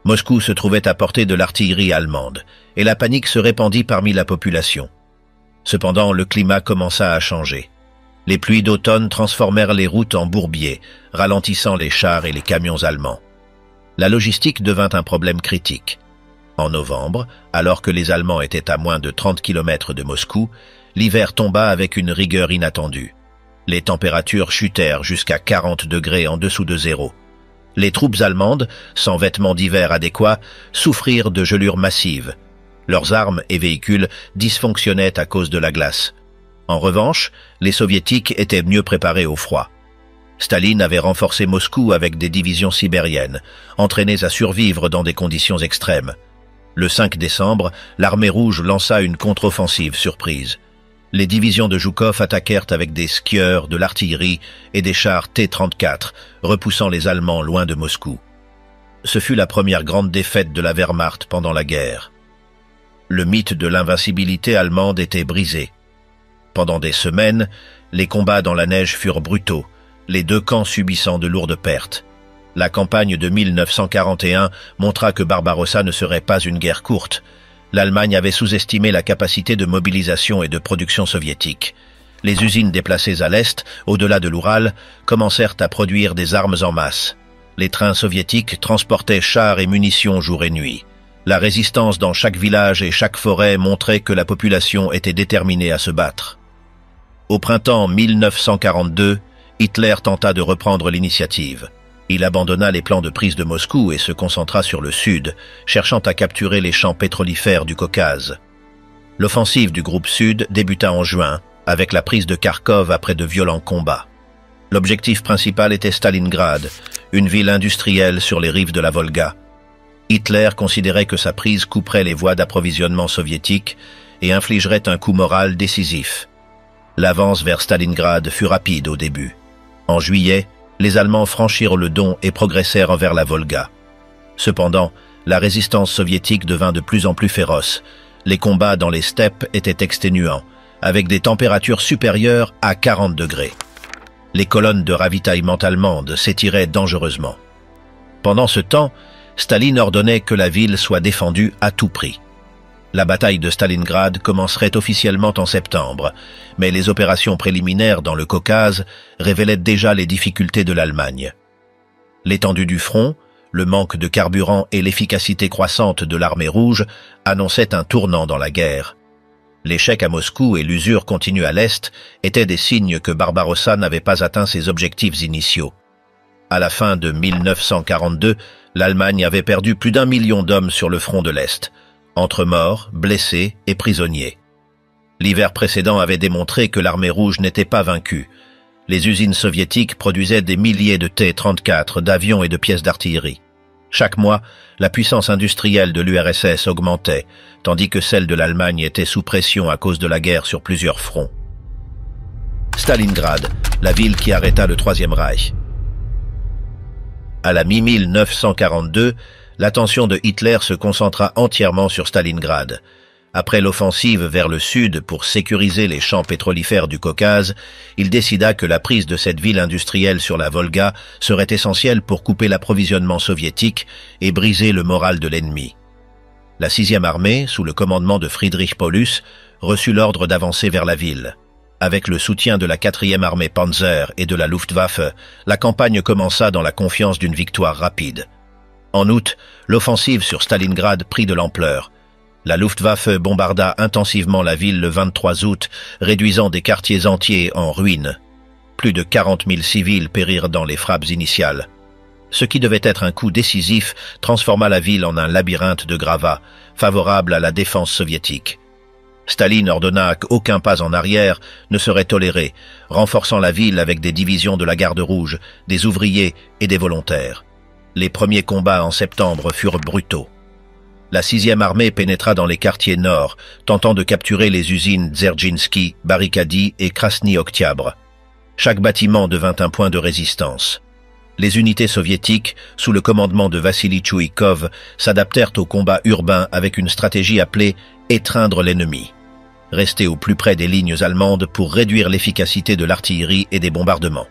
Moscou se trouvait à portée de l'artillerie allemande, et la panique se répandit parmi la population. Cependant, le climat commença à changer. Les pluies d'automne transformèrent les routes en bourbiers, ralentissant les chars et les camions allemands. La logistique devint un problème critique. En novembre, alors que les Allemands étaient à moins de 30 km de Moscou, l'hiver tomba avec une rigueur inattendue. Les températures chutèrent jusqu'à 40 degrés en dessous de zéro. Les troupes allemandes, sans vêtements d'hiver adéquats, souffrirent de gelures massives. Leurs armes et véhicules dysfonctionnaient à cause de la glace. En revanche, les soviétiques étaient mieux préparés au froid. Staline avait renforcé Moscou avec des divisions sibériennes, entraînées à survivre dans des conditions extrêmes. Le 5 décembre, l'armée rouge lança une contre-offensive surprise. Les divisions de Zhukov attaquèrent avec des skieurs, de l'artillerie et des chars T-34, repoussant les Allemands loin de Moscou. Ce fut la première grande défaite de la Wehrmacht pendant la guerre. Le mythe de l'invincibilité allemande était brisé. Pendant des semaines, les combats dans la neige furent brutaux, les 2 camps subissant de lourdes pertes. La campagne de 1941 montra que Barbarossa ne serait pas une guerre courte. L'Allemagne avait sous-estimé la capacité de mobilisation et de production soviétique. Les usines déplacées à l'est, au-delà de l'Oural, commencèrent à produire des armes en masse. Les trains soviétiques transportaient chars et munitions jour et nuit. La résistance dans chaque village et chaque forêt montrait que la population était déterminée à se battre. Au printemps 1942, Hitler tenta de reprendre l'initiative. Il abandonna les plans de prise de Moscou et se concentra sur le sud, cherchant à capturer les champs pétrolifères du Caucase. L'offensive du groupe Sud débuta en juin, avec la prise de Kharkov après de violents combats. L'objectif principal était Stalingrad, une ville industrielle sur les rives de la Volga. Hitler considérait que sa prise couperait les voies d'approvisionnement soviétiques et infligerait un coup moral décisif. L'avance vers Stalingrad fut rapide au début. En juillet, les Allemands franchirent le Don et progressèrent vers la Volga. Cependant, la résistance soviétique devint de plus en plus féroce. Les combats dans les steppes étaient exténuants, avec des températures supérieures à 40 degrés. Les colonnes de ravitaillement allemandes s'étiraient dangereusement. Pendant ce temps, Staline ordonnait que la ville soit défendue à tout prix. La bataille de Stalingrad commencerait officiellement en septembre, mais les opérations préliminaires dans le Caucase révélaient déjà les difficultés de l'Allemagne. L'étendue du front, le manque de carburant et l'efficacité croissante de l'armée rouge annonçaient un tournant dans la guerre. L'échec à Moscou et l'usure continue à l'Est étaient des signes que Barbarossa n'avait pas atteint ses objectifs initiaux. À la fin de 1942, l'Allemagne avait perdu plus d'1 million d'hommes sur le front de l'Est, entre morts, blessés et prisonniers. L'hiver précédent avait démontré que l'armée rouge n'était pas vaincue. Les usines soviétiques produisaient des milliers de T-34, d'avions et de pièces d'artillerie. Chaque mois, la puissance industrielle de l'URSS augmentait, tandis que celle de l'Allemagne était sous pression à cause de la guerre sur plusieurs fronts. Stalingrad, la ville qui arrêta le Troisième Reich. À la mi-1942, l'attention de Hitler se concentra entièrement sur Stalingrad. Après l'offensive vers le sud pour sécuriser les champs pétrolifères du Caucase, il décida que la prise de cette ville industrielle sur la Volga serait essentielle pour couper l'approvisionnement soviétique et briser le moral de l'ennemi. La 6e armée, sous le commandement de Friedrich Paulus, reçut l'ordre d'avancer vers la ville. Avec le soutien de la 4e armée Panzer et de la Luftwaffe, la campagne commença dans la confiance d'une victoire rapide. En août, l'offensive sur Stalingrad prit de l'ampleur. La Luftwaffe bombarda intensivement la ville le 23 août, réduisant des quartiers entiers en ruines. Plus de 40 000 civils périrent dans les frappes initiales. Ce qui devait être un coup décisif transforma la ville en un labyrinthe de gravats, favorable à la défense soviétique. Staline ordonna qu'aucun pas en arrière ne serait toléré, renforçant la ville avec des divisions de la Garde rouge, des ouvriers et des volontaires. Les premiers combats en septembre furent brutaux. La 6e armée pénétra dans les quartiers nord, tentant de capturer les usines Dzerzhinsky, Barikadi et Krasny Oktyabre. Chaque bâtiment devint un point de résistance. Les unités soviétiques, sous le commandement de Vassili Tchouikov, s'adaptèrent au combat urbain avec une stratégie appelée « étreindre l'ennemi », rester au plus près des lignes allemandes pour réduire l'efficacité de l'artillerie et des bombardements.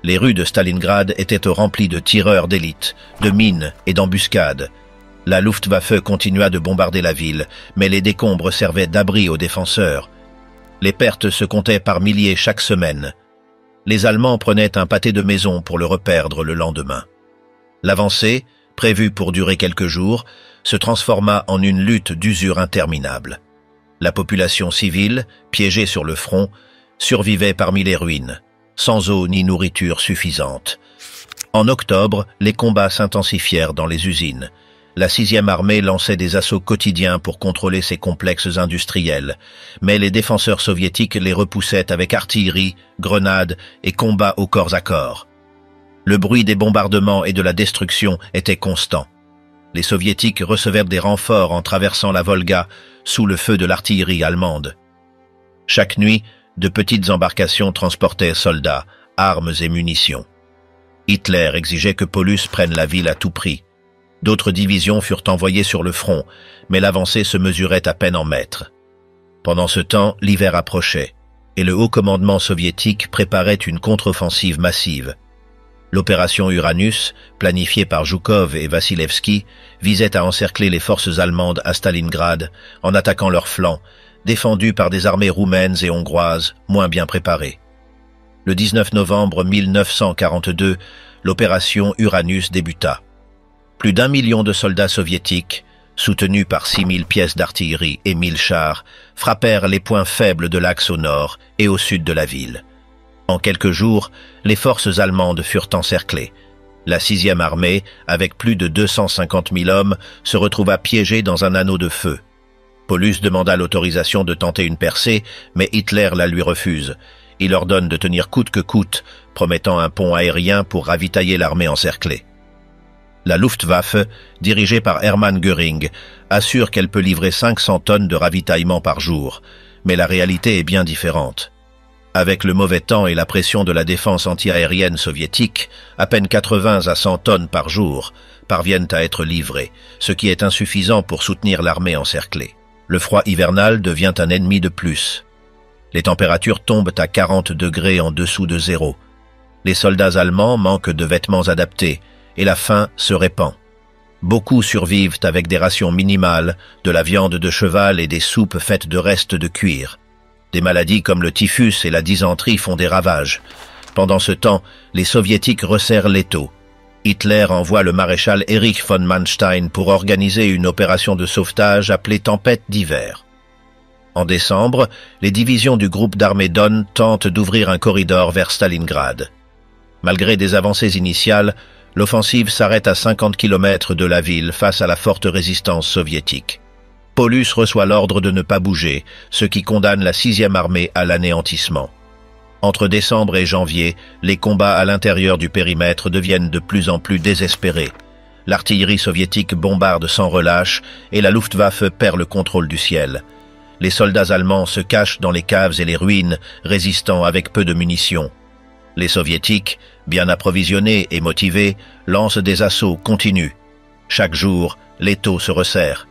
Les rues de Stalingrad étaient remplies de tireurs d'élite, de mines et d'embuscades. La Luftwaffe continua de bombarder la ville, mais les décombres servaient d'abri aux défenseurs. Les pertes se comptaient par milliers chaque semaine. Les Allemands prenaient un pâté de maison pour le reperdre le lendemain. L'avancée, prévue pour durer quelques jours, se transforma en une lutte d'usure interminable. La population civile, piégée sur le front, survivait parmi les ruines, sans eau ni nourriture suffisante. En octobre, les combats s'intensifièrent dans les usines. La 6e armée lançait des assauts quotidiens pour contrôler ces complexes industriels, mais les défenseurs soviétiques les repoussaient avec artillerie, grenades et combats au corps à corps. Le bruit des bombardements et de la destruction était constant. Les soviétiques recevaient des renforts en traversant la Volga sous le feu de l'artillerie allemande. Chaque nuit, de petites embarcations transportaient soldats, armes et munitions. Hitler exigeait que Paulus prenne la ville à tout prix. D'autres divisions furent envoyées sur le front, mais l'avancée se mesurait à peine en mètres. Pendant ce temps, l'hiver approchait, et le haut commandement soviétique préparait une contre-offensive massive. L'opération Uranus, planifiée par Zhukov et Vassilevski, visait à encercler les forces allemandes à Stalingrad en attaquant leurs flancs, défendus par des armées roumaines et hongroises moins bien préparées. Le 19 novembre 1942, l'opération Uranus débuta. Plus d'1 million de soldats soviétiques, soutenus par 6000 pièces d'artillerie et 1000 chars, frappèrent les points faibles de l'axe au nord et au sud de la ville. En quelques jours, les forces allemandes furent encerclées. La 6e armée, avec plus de 250 000 hommes, se retrouva piégée dans un anneau de feu. Paulus demanda l'autorisation de tenter une percée, mais Hitler la lui refuse. Il ordonne de tenir coûte que coûte, promettant un pont aérien pour ravitailler l'armée encerclée. La Luftwaffe, dirigée par Hermann Göring, assure qu'elle peut livrer 500 tonnes de ravitaillement par jour, mais la réalité est bien différente. Avec le mauvais temps et la pression de la défense antiaérienne soviétique, à peine 80 à 100 tonnes par jour parviennent à être livrées, ce qui est insuffisant pour soutenir l'armée encerclée. Le froid hivernal devient un ennemi de plus. Les températures tombent à 40 degrés en dessous de zéro. Les soldats allemands manquent de vêtements adaptés, et la faim se répand. Beaucoup survivent avec des rations minimales, de la viande de cheval et des soupes faites de restes de cuir. Des maladies comme le typhus et la dysenterie font des ravages. Pendant ce temps, les soviétiques resserrent l'étau. Hitler envoie le maréchal Erich von Manstein pour organiser une opération de sauvetage appelée Tempête d'hiver. En décembre, les divisions du groupe d'armées Don tentent d'ouvrir un corridor vers Stalingrad. Malgré des avancées initiales, l'offensive s'arrête à 50 km de la ville face à la forte résistance soviétique. Paulus reçoit l'ordre de ne pas bouger, ce qui condamne la 6e armée à l'anéantissement. Entre décembre et janvier, les combats à l'intérieur du périmètre deviennent de plus en plus désespérés. L'artillerie soviétique bombarde sans relâche et la Luftwaffe perd le contrôle du ciel. Les soldats allemands se cachent dans les caves et les ruines, résistant avec peu de munitions. Les soviétiques, bien approvisionnés et motivés, lancent des assauts continus. Chaque jour, l'étau se resserre.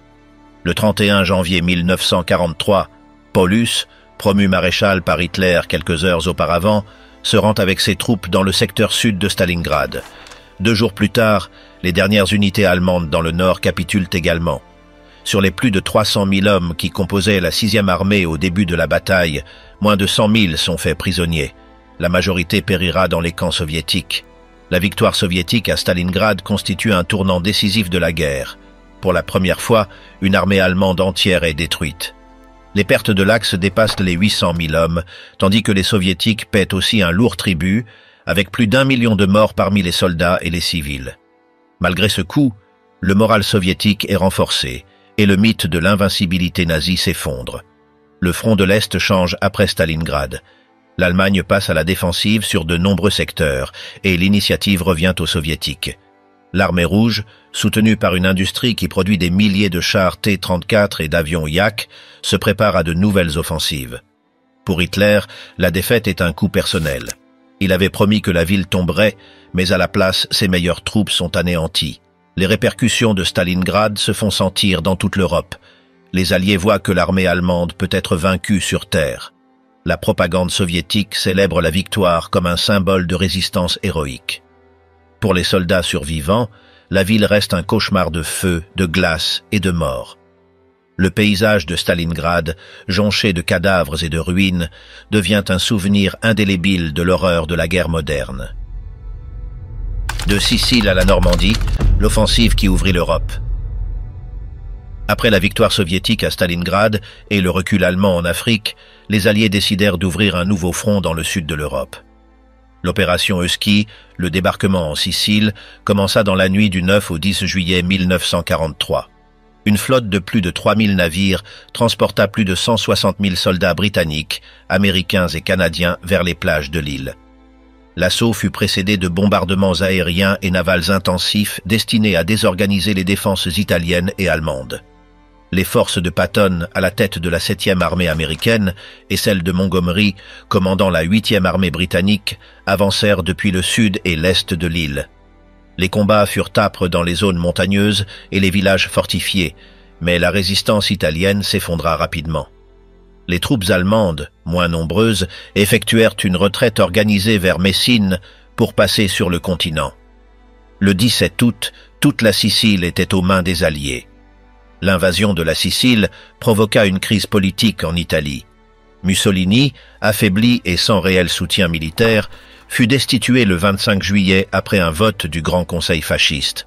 Le 31 janvier 1943, Paulus, promu maréchal par Hitler quelques heures auparavant, se rend avec ses troupes dans le secteur sud de Stalingrad. 2 jours plus tard, les dernières unités allemandes dans le nord capitulent également. Sur les plus de 300 000 hommes qui composaient la 6e armée au début de la bataille, moins de 100 000 sont faits prisonniers. La majorité périra dans les camps soviétiques. La victoire soviétique à Stalingrad constitue un tournant décisif de la guerre. Pour la première fois, une armée allemande entière est détruite. Les pertes de l'Axe dépassent les 800 000 hommes, tandis que les soviétiques paient aussi un lourd tribut, avec plus d'1 million de morts parmi les soldats et les civils. Malgré ce coup, le moral soviétique est renforcé et le mythe de l'invincibilité nazie s'effondre. Le front de l'Est change après Stalingrad. L'Allemagne passe à la défensive sur de nombreux secteurs et l'initiative revient aux Soviétiques. L'Armée rouge, soutenue par une industrie qui produit des milliers de chars T-34 et d'avions Yak, se prépare à de nouvelles offensives. Pour Hitler, la défaite est un coup personnel. Il avait promis que la ville tomberait, mais à la place, ses meilleures troupes sont anéanties. Les répercussions de Stalingrad se font sentir dans toute l'Europe. Les Alliés voient que l'armée allemande peut être vaincue sur terre. La propagande soviétique célèbre la victoire comme un symbole de résistance héroïque. Pour les soldats survivants, la ville reste un cauchemar de feu, de glace et de mort. Le paysage de Stalingrad, jonché de cadavres et de ruines, devient un souvenir indélébile de l'horreur de la guerre moderne. De Sicile à la Normandie, l'offensive qui ouvrit l'Europe. Après la victoire soviétique à Stalingrad et le recul allemand en Afrique, les Alliés décidèrent d'ouvrir un nouveau front dans le sud de l'Europe. L'opération Husky, le débarquement en Sicile, commença dans la nuit du 9 au 10 juillet 1943. Une flotte de plus de 3000 navires transporta plus de 160 000 soldats britanniques, américains et canadiens vers les plages de l'île. L'assaut fut précédé de bombardements aériens et navals intensifs destinés à désorganiser les défenses italiennes et allemandes. Les forces de Patton, à la tête de la 7e armée américaine, et celles de Montgomery, commandant la 8e armée britannique, avancèrent depuis le sud et l'est de l'île. Les combats furent âpres dans les zones montagneuses et les villages fortifiés, mais la résistance italienne s'effondra rapidement. Les troupes allemandes, moins nombreuses, effectuèrent une retraite organisée vers Messine pour passer sur le continent. Le 17 août, toute la Sicile était aux mains des Alliés. L'invasion de la Sicile provoqua une crise politique en Italie. Mussolini, affaibli et sans réel soutien militaire, fut destitué le 25 juillet après un vote du Grand Conseil fasciste.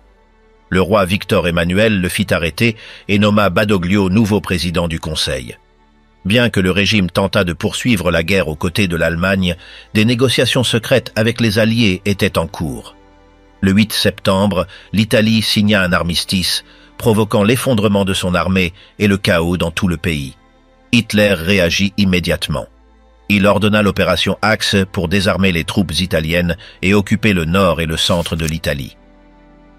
Le roi Victor Emmanuel le fit arrêter et nomma Badoglio nouveau président du Conseil. Bien que le régime tentât de poursuivre la guerre aux côtés de l'Allemagne, des négociations secrètes avec les Alliés étaient en cours. Le 8 septembre, l'Italie signa un armistice, provoquant l'effondrement de son armée et le chaos dans tout le pays. Hitler réagit immédiatement. Il ordonna l'opération Axe pour désarmer les troupes italiennes et occuper le nord et le centre de l'Italie.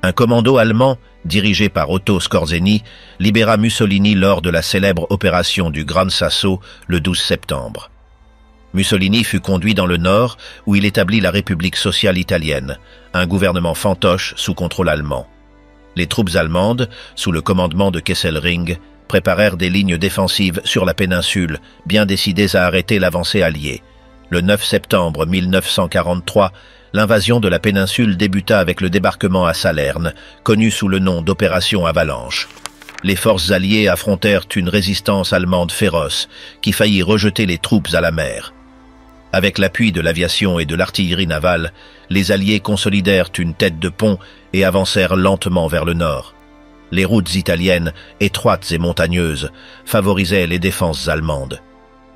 Un commando allemand, dirigé par Otto Skorzeny, libéra Mussolini lors de la célèbre opération du Gran Sasso le 12 septembre. Mussolini fut conduit dans le nord où il établit la République sociale italienne, un gouvernement fantoche sous contrôle allemand. Les troupes allemandes, sous le commandement de Kesselring, préparèrent des lignes défensives sur la péninsule, bien décidées à arrêter l'avancée alliée. Le 9 septembre 1943, l'invasion de la péninsule débuta avec le débarquement à Salerne, connu sous le nom d'Opération Avalanche. Les forces alliées affrontèrent une résistance allemande féroce, qui faillit rejeter les troupes à la mer. Avec l'appui de l'aviation et de l'artillerie navale, les Alliés consolidèrent une tête de pont et avancèrent lentement vers le nord. Les routes italiennes, étroites et montagneuses, favorisaient les défenses allemandes.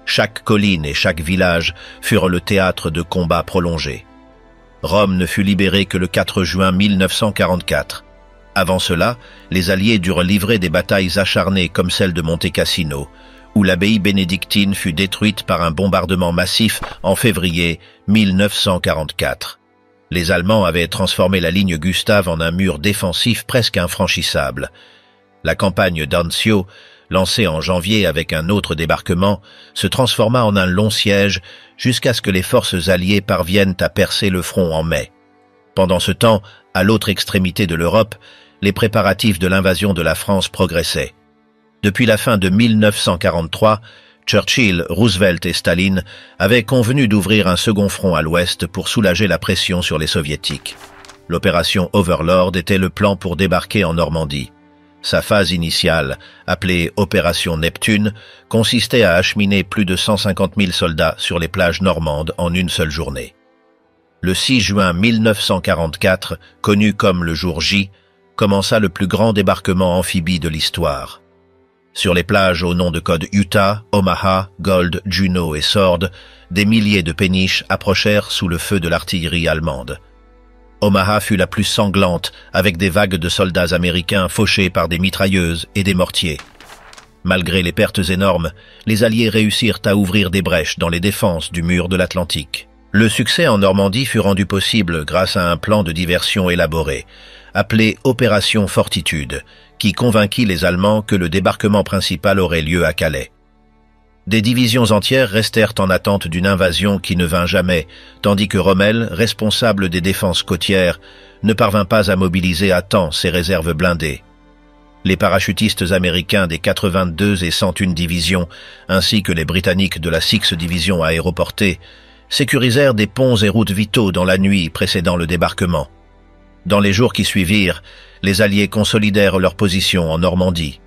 Chaque colline et chaque village furent le théâtre de combats prolongés. Rome ne fut libérée que le 4 juin 1944. Avant cela, les Alliés durent livrer des batailles acharnées comme celle de Monte Cassino, où l'abbaye bénédictine fut détruite par un bombardement massif en février 1944. Les Allemands avaient transformé la ligne Gustave en un mur défensif presque infranchissable. La campagne d'Anzio, lancée en janvier avec un autre débarquement, se transforma en un long siège jusqu'à ce que les forces alliées parviennent à percer le front en mai. Pendant ce temps, à l'autre extrémité de l'Europe, les préparatifs de l'invasion de la France progressaient. Depuis la fin de 1943, Churchill, Roosevelt et Staline avaient convenu d'ouvrir un second front à l'ouest pour soulager la pression sur les soviétiques. L'opération Overlord était le plan pour débarquer en Normandie. Sa phase initiale, appelée Opération Neptune, consistait à acheminer plus de 150 000 soldats sur les plages normandes en une seule journée. Le 6 juin 1944, connu comme le jour J, commença le plus grand débarquement amphibie de l'histoire. Sur les plages au nom de code Utah, Omaha, Gold, Juneau et Sword, des milliers de péniches approchèrent sous le feu de l'artillerie allemande. Omaha fut la plus sanglante, avec des vagues de soldats américains fauchés par des mitrailleuses et des mortiers. Malgré les pertes énormes, les Alliés réussirent à ouvrir des brèches dans les défenses du mur de l'Atlantique. Le succès en Normandie fut rendu possible grâce à un plan de diversion élaboré, appelé Opération Fortitude, qui convainquit les Allemands que le débarquement principal aurait lieu à Calais. Des divisions entières restèrent en attente d'une invasion qui ne vint jamais, tandis que Rommel, responsable des défenses côtières, ne parvint pas à mobiliser à temps ses réserves blindées. Les parachutistes américains des 82 et 101 divisions, ainsi que les Britanniques de la 6 Division aéroportée, sécurisèrent des ponts et routes vitaux dans la nuit précédant le débarquement. Dans les jours qui suivirent, les Alliés consolidèrent leur position en Normandie.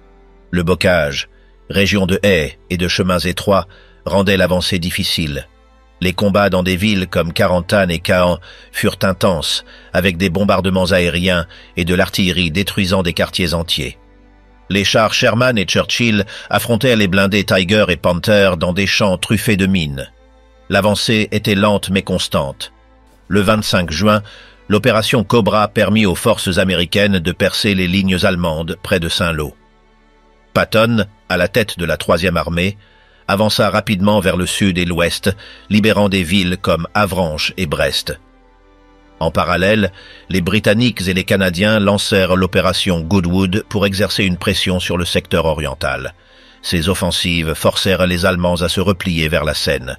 Le bocage, région de haies et de chemins étroits, rendait l'avancée difficile. Les combats dans des villes comme Carentan et Caen furent intenses, avec des bombardements aériens et de l'artillerie détruisant des quartiers entiers. Les chars Sherman et Churchill affrontèrent les blindés Tiger et Panther dans des champs truffés de mines. L'avancée était lente mais constante. Le 25 juin, l'opération Cobra permit aux forces américaines de percer les lignes allemandes près de Saint-Lô. Patton, à la tête de la 3e armée, avança rapidement vers le sud et l'ouest, libérant des villes comme Avranches et Brest. En parallèle, les Britanniques et les Canadiens lancèrent l'opération Goodwood pour exercer une pression sur le secteur oriental. Ces offensives forcèrent les Allemands à se replier vers la Seine.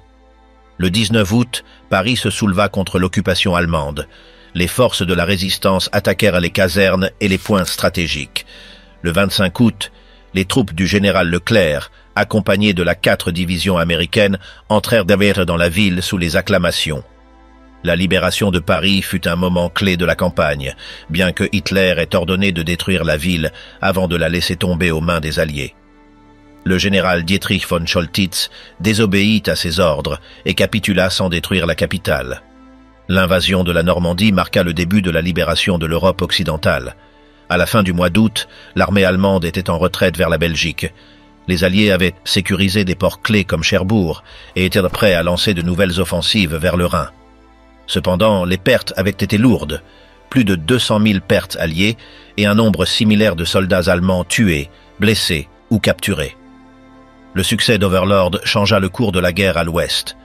Le 19 août, Paris se souleva contre l'occupation allemande. Les forces de la résistance attaquèrent les casernes et les points stratégiques. Le 25 août, les troupes du général Leclerc, accompagnées de la 4 division américaine, entrèrent dans la ville sous les acclamations. La libération de Paris fut un moment clé de la campagne, bien que Hitler ait ordonné de détruire la ville avant de la laisser tomber aux mains des Alliés. Le général Dietrich von Choltitz désobéit à ses ordres et capitula sans détruire la capitale. L'invasion de la Normandie marqua le début de la libération de l'Europe occidentale. À la fin du mois d'août, l'armée allemande était en retraite vers la Belgique. Les Alliés avaient sécurisé des ports clés comme Cherbourg et étaient prêts à lancer de nouvelles offensives vers le Rhin. Cependant, les pertes avaient été lourdes, plus de 200 000 pertes alliées et un nombre similaire de soldats allemands tués, blessés ou capturés. Le succès d'Overlord changea le cours de la guerre à l'ouest.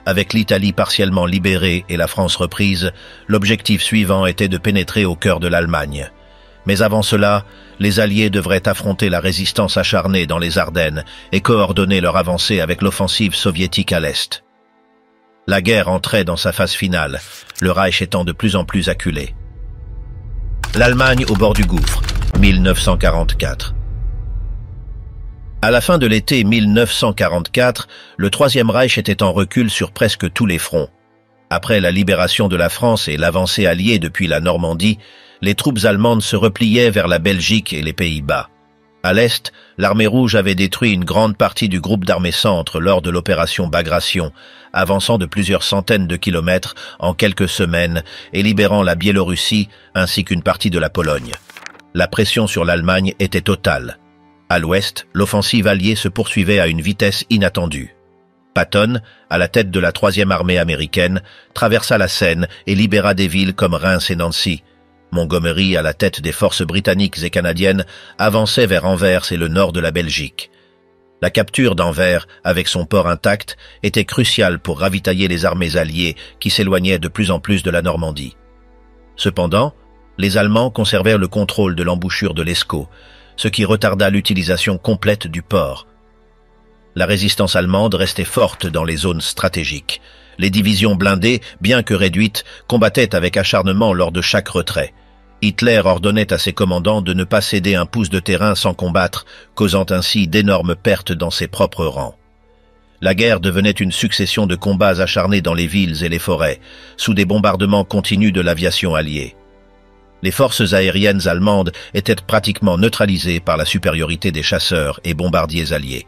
Avec l'Italie partiellement libérée et la France reprise, l'objectif suivant était de pénétrer au cœur de l'Allemagne. Mais avant cela, les Alliés devraient affronter la résistance acharnée dans les Ardennes et coordonner leur avancée avec l'offensive soviétique à l'est. La guerre entrait dans sa phase finale, le Reich étant de plus en plus acculé. L'Allemagne au bord du gouffre, 1944. À la fin de l'été 1944, le Troisième Reich était en recul sur presque tous les fronts. Après la libération de la France et l'avancée alliée depuis la Normandie, les troupes allemandes se repliaient vers la Belgique et les Pays-Bas. À l'est, l'armée rouge avait détruit une grande partie du groupe d'armées centre lors de l'opération Bagration, avançant de plusieurs centaines de kilomètres en quelques semaines et libérant la Biélorussie ainsi qu'une partie de la Pologne. La pression sur l'Allemagne était totale. À l'ouest, l'offensive alliée se poursuivait à une vitesse inattendue. Patton, à la tête de la 3e armée américaine, traversa la Seine et libéra des villes comme Reims et Nancy. Montgomery, à la tête des forces britanniques et canadiennes, avançait vers Anvers et le nord de la Belgique. La capture d'Anvers, avec son port intact, était cruciale pour ravitailler les armées alliées qui s'éloignaient de plus en plus de la Normandie. Cependant, les Allemands conservèrent le contrôle de l'embouchure de l'Escaut, ce qui retarda l'utilisation complète du port. La résistance allemande restait forte dans les zones stratégiques. Les divisions blindées, bien que réduites, combattaient avec acharnement lors de chaque retrait. Hitler ordonnait à ses commandants de ne pas céder un pouce de terrain sans combattre, causant ainsi d'énormes pertes dans ses propres rangs. La guerre devenait une succession de combats acharnés dans les villes et les forêts, sous des bombardements continus de l'aviation alliée. Les forces aériennes allemandes étaient pratiquement neutralisées par la supériorité des chasseurs et bombardiers alliés.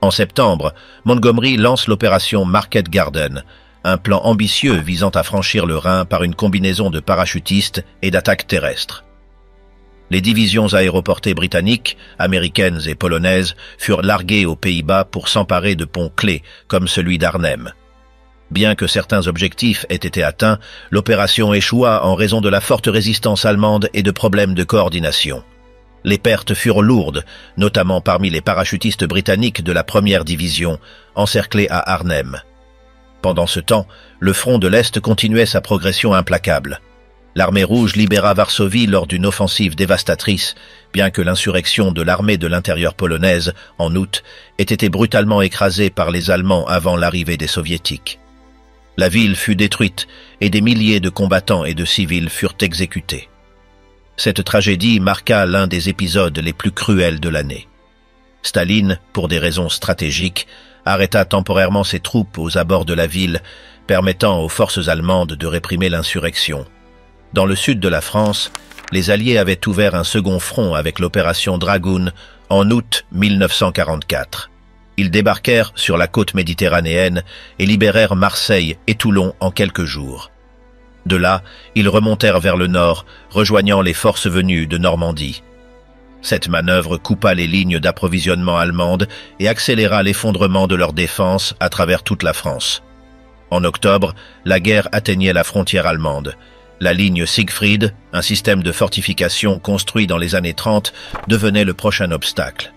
En septembre, Montgomery lance l'opération Market Garden, un plan ambitieux visant à franchir le Rhin par une combinaison de parachutistes et d'attaques terrestres. Les divisions aéroportées britanniques, américaines et polonaises furent larguées aux Pays-Bas pour s'emparer de ponts clés comme celui d'Arnhem. Bien que certains objectifs aient été atteints, l'opération échoua en raison de la forte résistance allemande et de problèmes de coordination. Les pertes furent lourdes, notamment parmi les parachutistes britanniques de la première division, encerclés à Arnhem. Pendant ce temps, le front de l'Est continuait sa progression implacable. L'Armée rouge libéra Varsovie lors d'une offensive dévastatrice, bien que l'insurrection de l'armée de l'intérieur polonaise, en août, ait été brutalement écrasée par les Allemands avant l'arrivée des Soviétiques. La ville fut détruite et des milliers de combattants et de civils furent exécutés. Cette tragédie marqua l'un des épisodes les plus cruels de l'année. Staline, pour des raisons stratégiques, arrêta temporairement ses troupes aux abords de la ville, permettant aux forces allemandes de réprimer l'insurrection. Dans le sud de la France, les Alliés avaient ouvert un second front avec l'opération Dragoon en août 1944. Ils débarquèrent sur la côte méditerranéenne et libérèrent Marseille et Toulon en quelques jours. De là, ils remontèrent vers le nord, rejoignant les forces venues de Normandie. Cette manœuvre coupa les lignes d'approvisionnement allemandes et accéléra l'effondrement de leurs défenses à travers toute la France. En octobre, la guerre atteignait la frontière allemande. La ligne Siegfried, un système de fortification construit dans les années 30, devenait le prochain obstacle.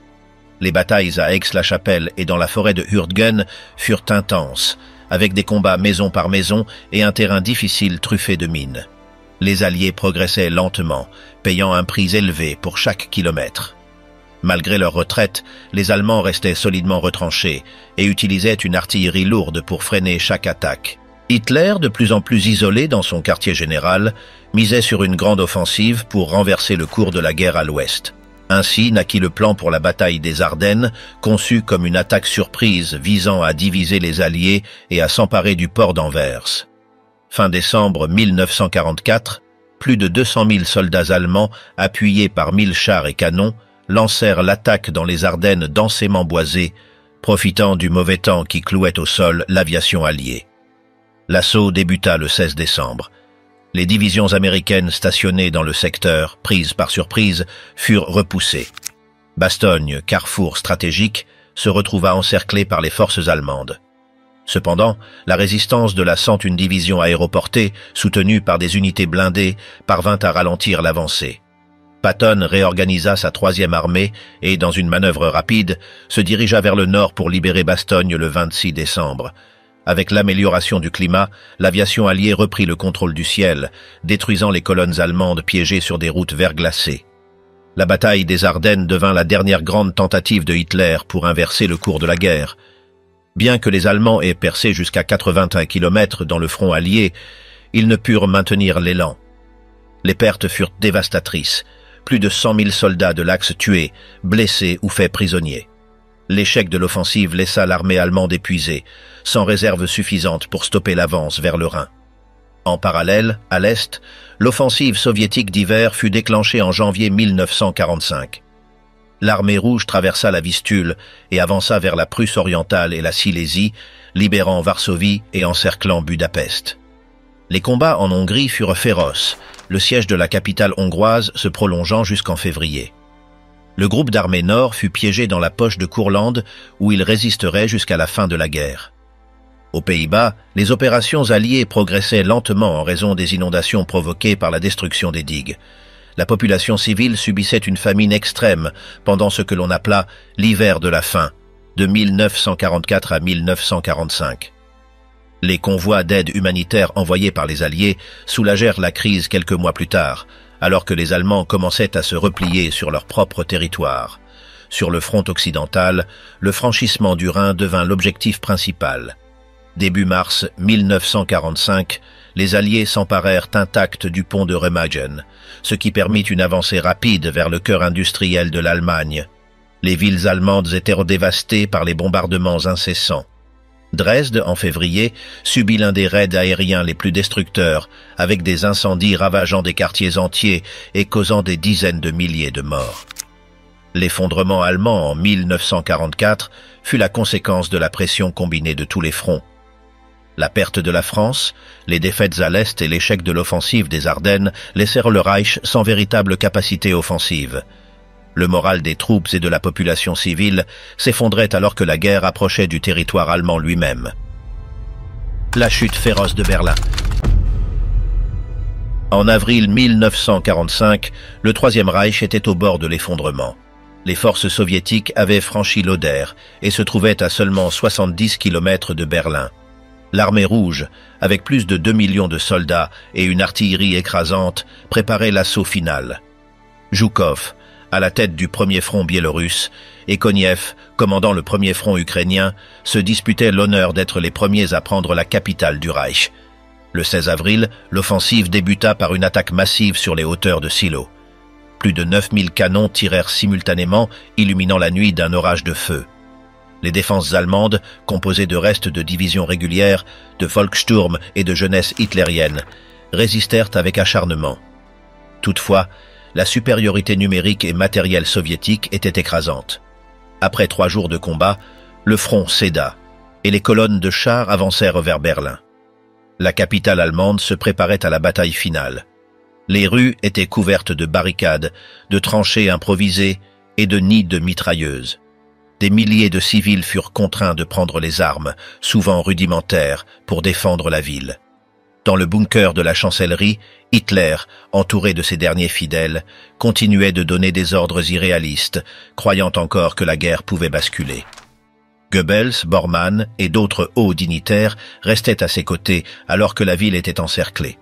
Les batailles à Aix-la-Chapelle et dans la forêt de Hürtgen furent intenses, avec des combats maison par maison et un terrain difficile truffé de mines. Les Alliés progressaient lentement, payant un prix élevé pour chaque kilomètre. Malgré leur retraite, les Allemands restaient solidement retranchés et utilisaient une artillerie lourde pour freiner chaque attaque. Hitler, de plus en plus isolé dans son quartier général, misait sur une grande offensive pour renverser le cours de la guerre à l'ouest. Ainsi naquit le plan pour la bataille des Ardennes, conçu comme une attaque surprise visant à diviser les Alliés et à s'emparer du port d'Anvers. Fin décembre 1944, plus de 200 000 soldats allemands, appuyés par 1000 chars et canons, lancèrent l'attaque dans les Ardennes densément boisées, profitant du mauvais temps qui clouait au sol l'aviation alliée. L'assaut débuta le 16 décembre. Les divisions américaines stationnées dans le secteur, prises par surprise, furent repoussées. Bastogne, carrefour stratégique, se retrouva encerclé par les forces allemandes. Cependant, la résistance de la 101 division aéroportée, soutenue par des unités blindées, parvint à ralentir l'avancée. Patton réorganisa sa 3e armée et, dans une manœuvre rapide, se dirigea vers le nord pour libérer Bastogne le 26 décembre. Avec l'amélioration du climat, l'aviation alliée reprit le contrôle du ciel, détruisant les colonnes allemandes piégées sur des routes verglacées. La bataille des Ardennes devint la dernière grande tentative de Hitler pour inverser le cours de la guerre. Bien que les Allemands aient percé jusqu'à 81 km dans le front allié, ils ne purent maintenir l'élan. Les pertes furent dévastatrices. Plus de 100 000 soldats de l'Axe tués, blessés ou faits prisonniers. L'échec de l'offensive laissa l'armée allemande épuisée, sans réserve suffisante pour stopper l'avance vers le Rhin. En parallèle, à l'Est, l'offensive soviétique d'hiver fut déclenchée en janvier 1945. L'armée rouge traversa la Vistule et avança vers la Prusse orientale et la Silésie, libérant Varsovie et encerclant Budapest. Les combats en Hongrie furent féroces, le siège de la capitale hongroise se prolongeant jusqu'en février. Le groupe d'armées nord fut piégé dans la poche de Courlande où il résisterait jusqu'à la fin de la guerre. Aux Pays-Bas, les opérations alliées progressaient lentement en raison des inondations provoquées par la destruction des digues. La population civile subissait une famine extrême pendant ce que l'on appela l'hiver de la faim, de 1944 à 1945. Les convois d'aide humanitaire envoyés par les Alliés soulagèrent la crise quelques mois plus tard, alors que les Allemands commençaient à se replier sur leur propre territoire. Sur le front occidental, le franchissement du Rhin devint l'objectif principal. Début mars 1945, les Alliés s'emparèrent intacts du pont de Remagen, ce qui permit une avancée rapide vers le cœur industriel de l'Allemagne. Les villes allemandes étaient dévastées par les bombardements incessants. Dresde, en février, subit l'un des raids aériens les plus destructeurs, avec des incendies ravageant des quartiers entiers et causant des dizaines de milliers de morts. L'effondrement allemand en 1944 fut la conséquence de la pression combinée de tous les fronts. La perte de la France, les défaites à l'Est et l'échec de l'offensive des Ardennes laissèrent le Reich sans véritable capacité offensive. Le moral des troupes et de la population civile s'effondrait alors que la guerre approchait du territoire allemand lui-même. La chute féroce de Berlin. En avril 1945, le Troisième Reich était au bord de l'effondrement. Les forces soviétiques avaient franchi l'Oder et se trouvaient à seulement 70 km de Berlin. L'armée rouge, avec plus de 2 millions de soldats et une artillerie écrasante, préparait l'assaut final. Zhukov, à la tête du premier front biélorusse, et Koniev, commandant le premier front ukrainien, se disputaient l'honneur d'être les premiers à prendre la capitale du Reich. Le 16 avril, l'offensive débuta par une attaque massive sur les hauteurs de Silo. Plus de 9000 canons tirèrent simultanément, illuminant la nuit d'un orage de feu. Les défenses allemandes, composées de restes de divisions régulières, de Volkssturm et de jeunesse hitlérienne, résistèrent avec acharnement. Toutefois, la supériorité numérique et matérielle soviétique était écrasante. Après 3 jours de combat, le front céda, et les colonnes de chars avancèrent vers Berlin. La capitale allemande se préparait à la bataille finale. Les rues étaient couvertes de barricades, de tranchées improvisées et de nids de mitrailleuses. Des milliers de civils furent contraints de prendre les armes, souvent rudimentaires, pour défendre la ville. Dans le bunker de la chancellerie, Hitler, entouré de ses derniers fidèles, continuait de donner des ordres irréalistes, croyant encore que la guerre pouvait basculer. Goebbels, Bormann et d'autres hauts dignitaires restaient à ses côtés alors que la ville était encerclée.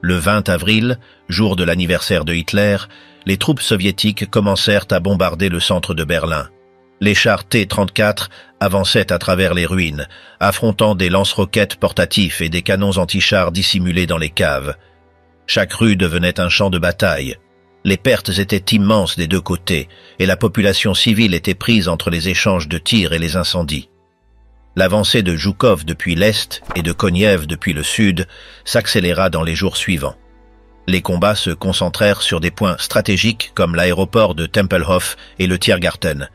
Le 20 avril, jour de l'anniversaire de Hitler, les troupes soviétiques commencèrent à bombarder le centre de Berlin. Les chars T-34 avançaient à travers les ruines, affrontant des lance-roquettes portatifs et des canons anti-chars dissimulés dans les caves. Chaque rue devenait un champ de bataille. Les pertes étaient immenses des deux côtés, et la population civile était prise entre les échanges de tirs et les incendies. L'avancée de Zhukov depuis l'Est et de Koniev depuis le Sud s'accéléra dans les jours suivants. Les combats se concentrèrent sur des points stratégiques comme l'aéroport de Tempelhof et le Tiergarten.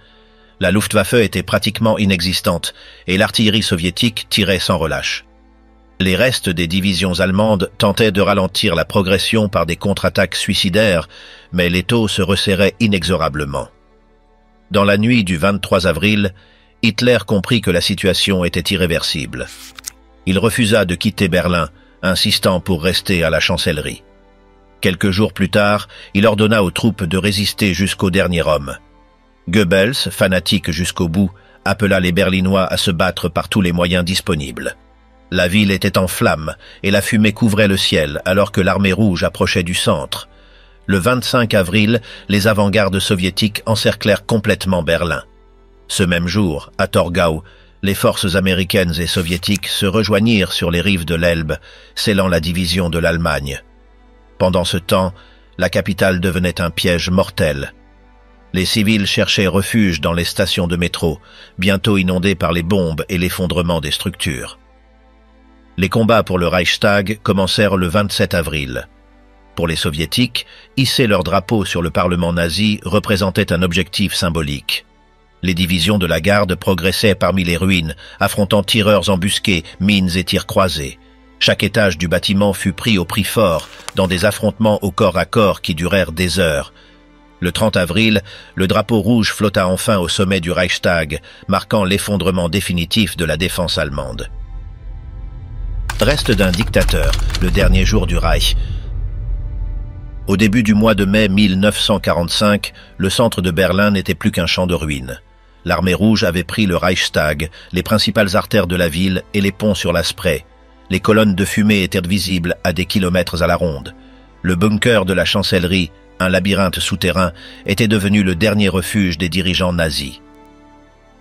La Luftwaffe était pratiquement inexistante et l'artillerie soviétique tirait sans relâche. Les restes des divisions allemandes tentaient de ralentir la progression par des contre-attaques suicidaires, mais l'étau se resserrait inexorablement. Dans la nuit du 23 avril, Hitler comprit que la situation était irréversible. Il refusa de quitter Berlin, insistant pour rester à la chancellerie. Quelques jours plus tard, il ordonna aux troupes de résister jusqu'au dernier homme. Goebbels, fanatique jusqu'au bout, appela les Berlinois à se battre par tous les moyens disponibles. La ville était en flammes et la fumée couvrait le ciel alors que l'armée rouge approchait du centre. Le 25 avril, les avant-gardes soviétiques encerclèrent complètement Berlin. Ce même jour, à Torgau, les forces américaines et soviétiques se rejoignirent sur les rives de l'Elbe, scellant la division de l'Allemagne. Pendant ce temps, la capitale devenait un piège mortel. Les civils cherchaient refuge dans les stations de métro, bientôt inondées par les bombes et l'effondrement des structures. Les combats pour le Reichstag commencèrent le 27 avril. Pour les soviétiques, hisser leur drapeau sur le Parlement nazi représentait un objectif symbolique. Les divisions de la garde progressaient parmi les ruines, affrontant tireurs embusqués, mines et tirs croisés. Chaque étage du bâtiment fut pris au prix fort, dans des affrontements au corps à corps qui durèrent des heures. Le 30 avril, le drapeau rouge flotta enfin au sommet du Reichstag, marquant l'effondrement définitif de la défense allemande. Reste d'un dictateur, le dernier jour du Reich. Au début du mois de mai 1945, le centre de Berlin n'était plus qu'un champ de ruines. L'armée rouge avait pris le Reichstag, les principales artères de la ville et les ponts sur la Spree. Les colonnes de fumée étaient visibles à des kilomètres à la ronde. Le bunker de la chancellerie, un labyrinthe souterrain, était devenu le dernier refuge des dirigeants nazis.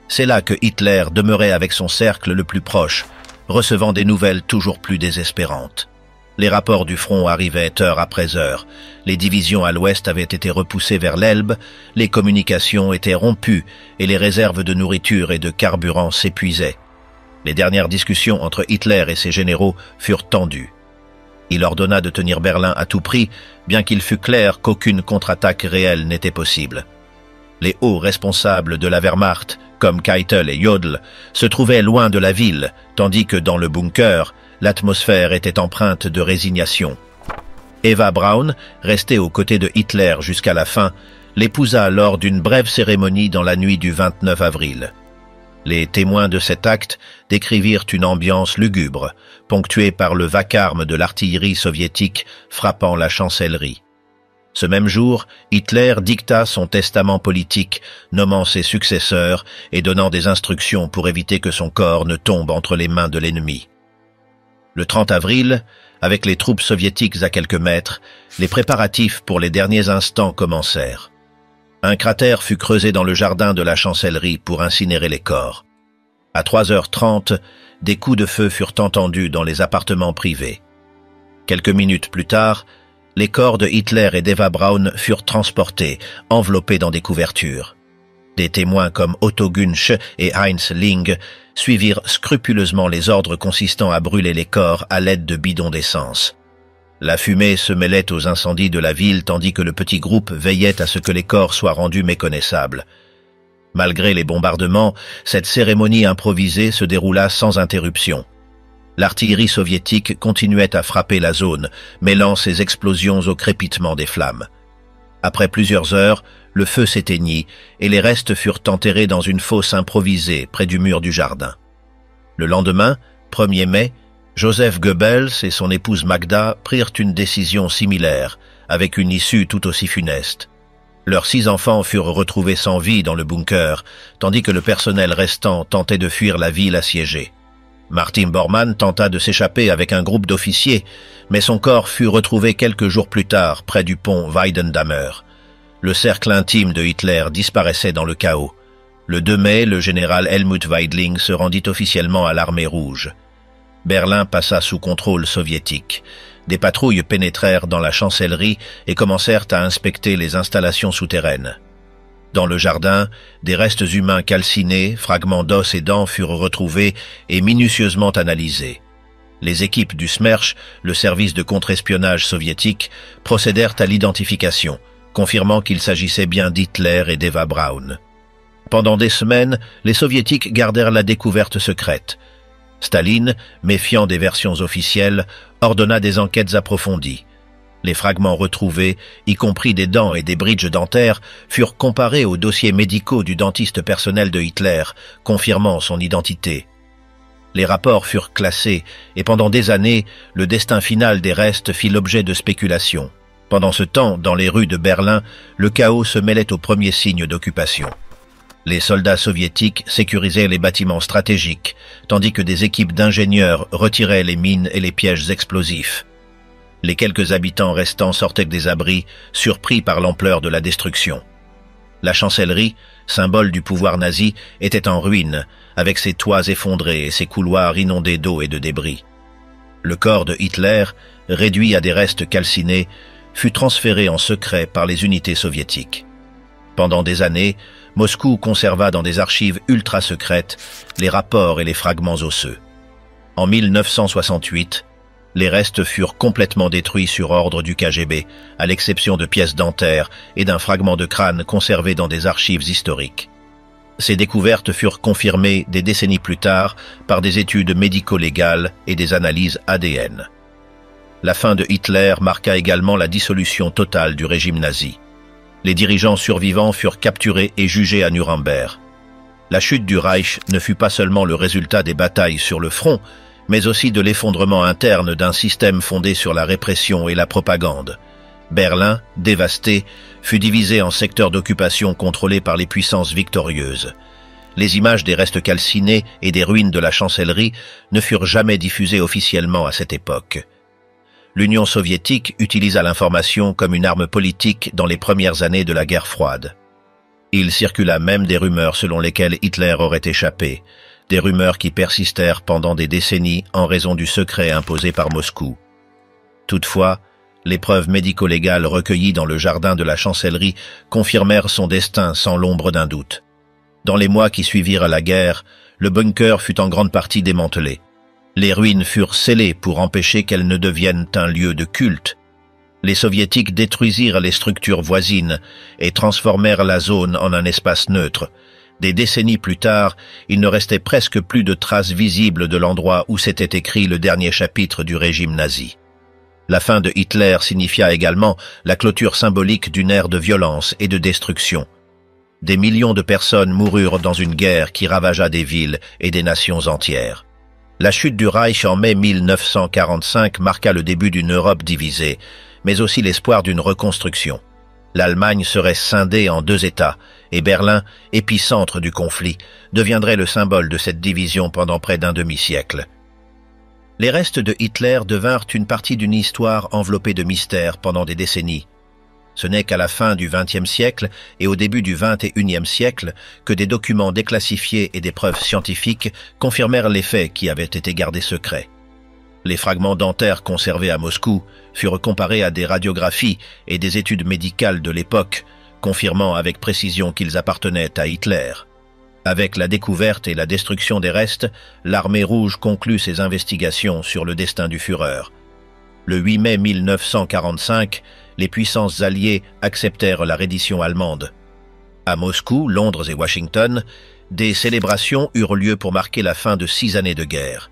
C'est là que Hitler demeurait avec son cercle le plus proche, recevant des nouvelles toujours plus désespérantes. Les rapports du front arrivaient heure après heure. Les divisions à l'ouest avaient été repoussées vers l'Elbe, les communications étaient rompues et les réserves de nourriture et de carburant s'épuisaient. Les dernières discussions entre Hitler et ses généraux furent tendues. Il ordonna de tenir Berlin à tout prix, bien qu'il fût clair qu'aucune contre-attaque réelle n'était possible. Les hauts responsables de la Wehrmacht, comme Keitel et Jodl, se trouvaient loin de la ville, tandis que dans le bunker, l'atmosphère était empreinte de résignation. Eva Braun, restée aux côtés de Hitler jusqu'à la fin, l'épousa lors d'une brève cérémonie dans la nuit du 29 avril. Les témoins de cet acte décrivirent une ambiance lugubre, ponctuée par le vacarme de l'artillerie soviétique frappant la chancellerie. Ce même jour, Hitler dicta son testament politique, nommant ses successeurs et donnant des instructions pour éviter que son corps ne tombe entre les mains de l'ennemi. Le 30 avril, avec les troupes soviétiques à quelques mètres, les préparatifs pour les derniers instants commencèrent. Un cratère fut creusé dans le jardin de la chancellerie pour incinérer les corps. À 3h30, des coups de feu furent entendus dans les appartements privés. Quelques minutes plus tard, les corps de Hitler et d'Eva Braun furent transportés, enveloppés dans des couvertures. Des témoins comme Otto Günsch et Heinz Ling suivirent scrupuleusement les ordres consistant à brûler les corps à l'aide de bidons d'essence. La fumée se mêlait aux incendies de la ville tandis que le petit groupe veillait à ce que les corps soient rendus méconnaissables. Malgré les bombardements, cette cérémonie improvisée se déroula sans interruption. L'artillerie soviétique continuait à frapper la zone, mêlant ses explosions au crépitement des flammes. Après plusieurs heures, le feu s'éteignit et les restes furent enterrés dans une fosse improvisée près du mur du jardin. Le lendemain, 1er mai, Joseph Goebbels et son épouse Magda prirent une décision similaire, avec une issue tout aussi funeste. Leurs 6 enfants furent retrouvés sans vie dans le bunker, tandis que le personnel restant tentait de fuir la ville assiégée. Martin Bormann tenta de s'échapper avec un groupe d'officiers, mais son corps fut retrouvé quelques jours plus tard près du pont Weidendammer. Le cercle intime de Hitler disparaissait dans le chaos. Le 2 mai, le général Helmut Weidling se rendit officiellement à l'armée rouge. Berlin passa sous contrôle soviétique. Des patrouilles pénétrèrent dans la chancellerie et commencèrent à inspecter les installations souterraines. Dans le jardin, des restes humains calcinés, fragments d'os et dents furent retrouvés et minutieusement analysés. Les équipes du Smersh, le service de contre-espionnage soviétique, procédèrent à l'identification, confirmant qu'il s'agissait bien d'Hitler et d'Eva Braun. Pendant des semaines, les soviétiques gardèrent la découverte secrète. Staline, méfiant des versions officielles, ordonna des enquêtes approfondies. Les fragments retrouvés, y compris des dents et des bridges dentaires, furent comparés aux dossiers médicaux du dentiste personnel de Hitler, confirmant son identité. Les rapports furent classés, et pendant des années, le destin final des restes fit l'objet de spéculations. Pendant ce temps, dans les rues de Berlin, le chaos se mêlait aux premiers signes d'occupation. Les soldats soviétiques sécurisaient les bâtiments stratégiques, tandis que des équipes d'ingénieurs retiraient les mines et les pièges explosifs. Les quelques habitants restants sortaient des abris, surpris par l'ampleur de la destruction. La chancellerie, symbole du pouvoir nazi, était en ruine, avec ses toits effondrés et ses couloirs inondés d'eau et de débris. Le corps de Hitler, réduit à des restes calcinés, fut transféré en secret par les unités soviétiques. Pendant des années, Moscou conserva dans des archives ultra-secrètes les rapports et les fragments osseux. En 1968, les restes furent complètement détruits sur ordre du KGB, à l'exception de pièces dentaires et d'un fragment de crâne conservé dans des archives historiques. Ces découvertes furent confirmées des décennies plus tard par des études médico-légales et des analyses ADN. La fin de Hitler marqua également la dissolution totale du régime nazi. Les dirigeants survivants furent capturés et jugés à Nuremberg. La chute du Reich ne fut pas seulement le résultat des batailles sur le front, mais aussi de l'effondrement interne d'un système fondé sur la répression et la propagande. Berlin, dévasté, fut divisé en secteurs d'occupation contrôlés par les puissances victorieuses. Les images des restes calcinés et des ruines de la chancellerie ne furent jamais diffusées officiellement à cette époque. L'Union soviétique utilisa l'information comme une arme politique dans les premières années de la guerre froide. Il circula même des rumeurs selon lesquelles Hitler aurait échappé, des rumeurs qui persistèrent pendant des décennies en raison du secret imposé par Moscou. Toutefois, les preuves médico-légales recueillies dans le jardin de la chancellerie confirmèrent son destin sans l'ombre d'un doute. Dans les mois qui suivirent la guerre, le bunker fut en grande partie démantelé. Les ruines furent scellées pour empêcher qu'elles ne deviennent un lieu de culte. Les Soviétiques détruisirent les structures voisines et transformèrent la zone en un espace neutre. Des décennies plus tard, il ne restait presque plus de traces visibles de l'endroit où s'était écrit le dernier chapitre du régime nazi. La fin de Hitler signifia également la clôture symbolique d'une ère de violence et de destruction. Des millions de personnes moururent dans une guerre qui ravagea des villes et des nations entières. La chute du Reich en mai 1945 marqua le début d'une Europe divisée, mais aussi l'espoir d'une reconstruction. L'Allemagne serait scindée en deux États, et Berlin, épicentre du conflit, deviendrait le symbole de cette division pendant près d'un demi-siècle. Les restes de Hitler devinrent une partie d'une histoire enveloppée de mystères pendant des décennies. Ce n'est qu'à la fin du XXe siècle et au début du XXIe siècle que des documents déclassifiés et des preuves scientifiques confirmèrent les faits qui avaient été gardés secrets. Les fragments dentaires conservés à Moscou furent comparés à des radiographies et des études médicales de l'époque, confirmant avec précision qu'ils appartenaient à Hitler. Avec la découverte et la destruction des restes, l'armée rouge conclut ses investigations sur le destin du Führer. Le 8 mai 1945, les puissances alliées acceptèrent la reddition allemande. À Moscou, Londres et Washington, des célébrations eurent lieu pour marquer la fin de 6 années de guerre.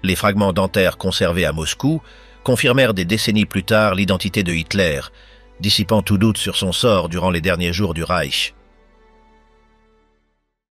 Les fragments dentaires conservés à Moscou confirmèrent des décennies plus tard l'identité de Hitler, dissipant tout doute sur son sort durant les derniers jours du Reich.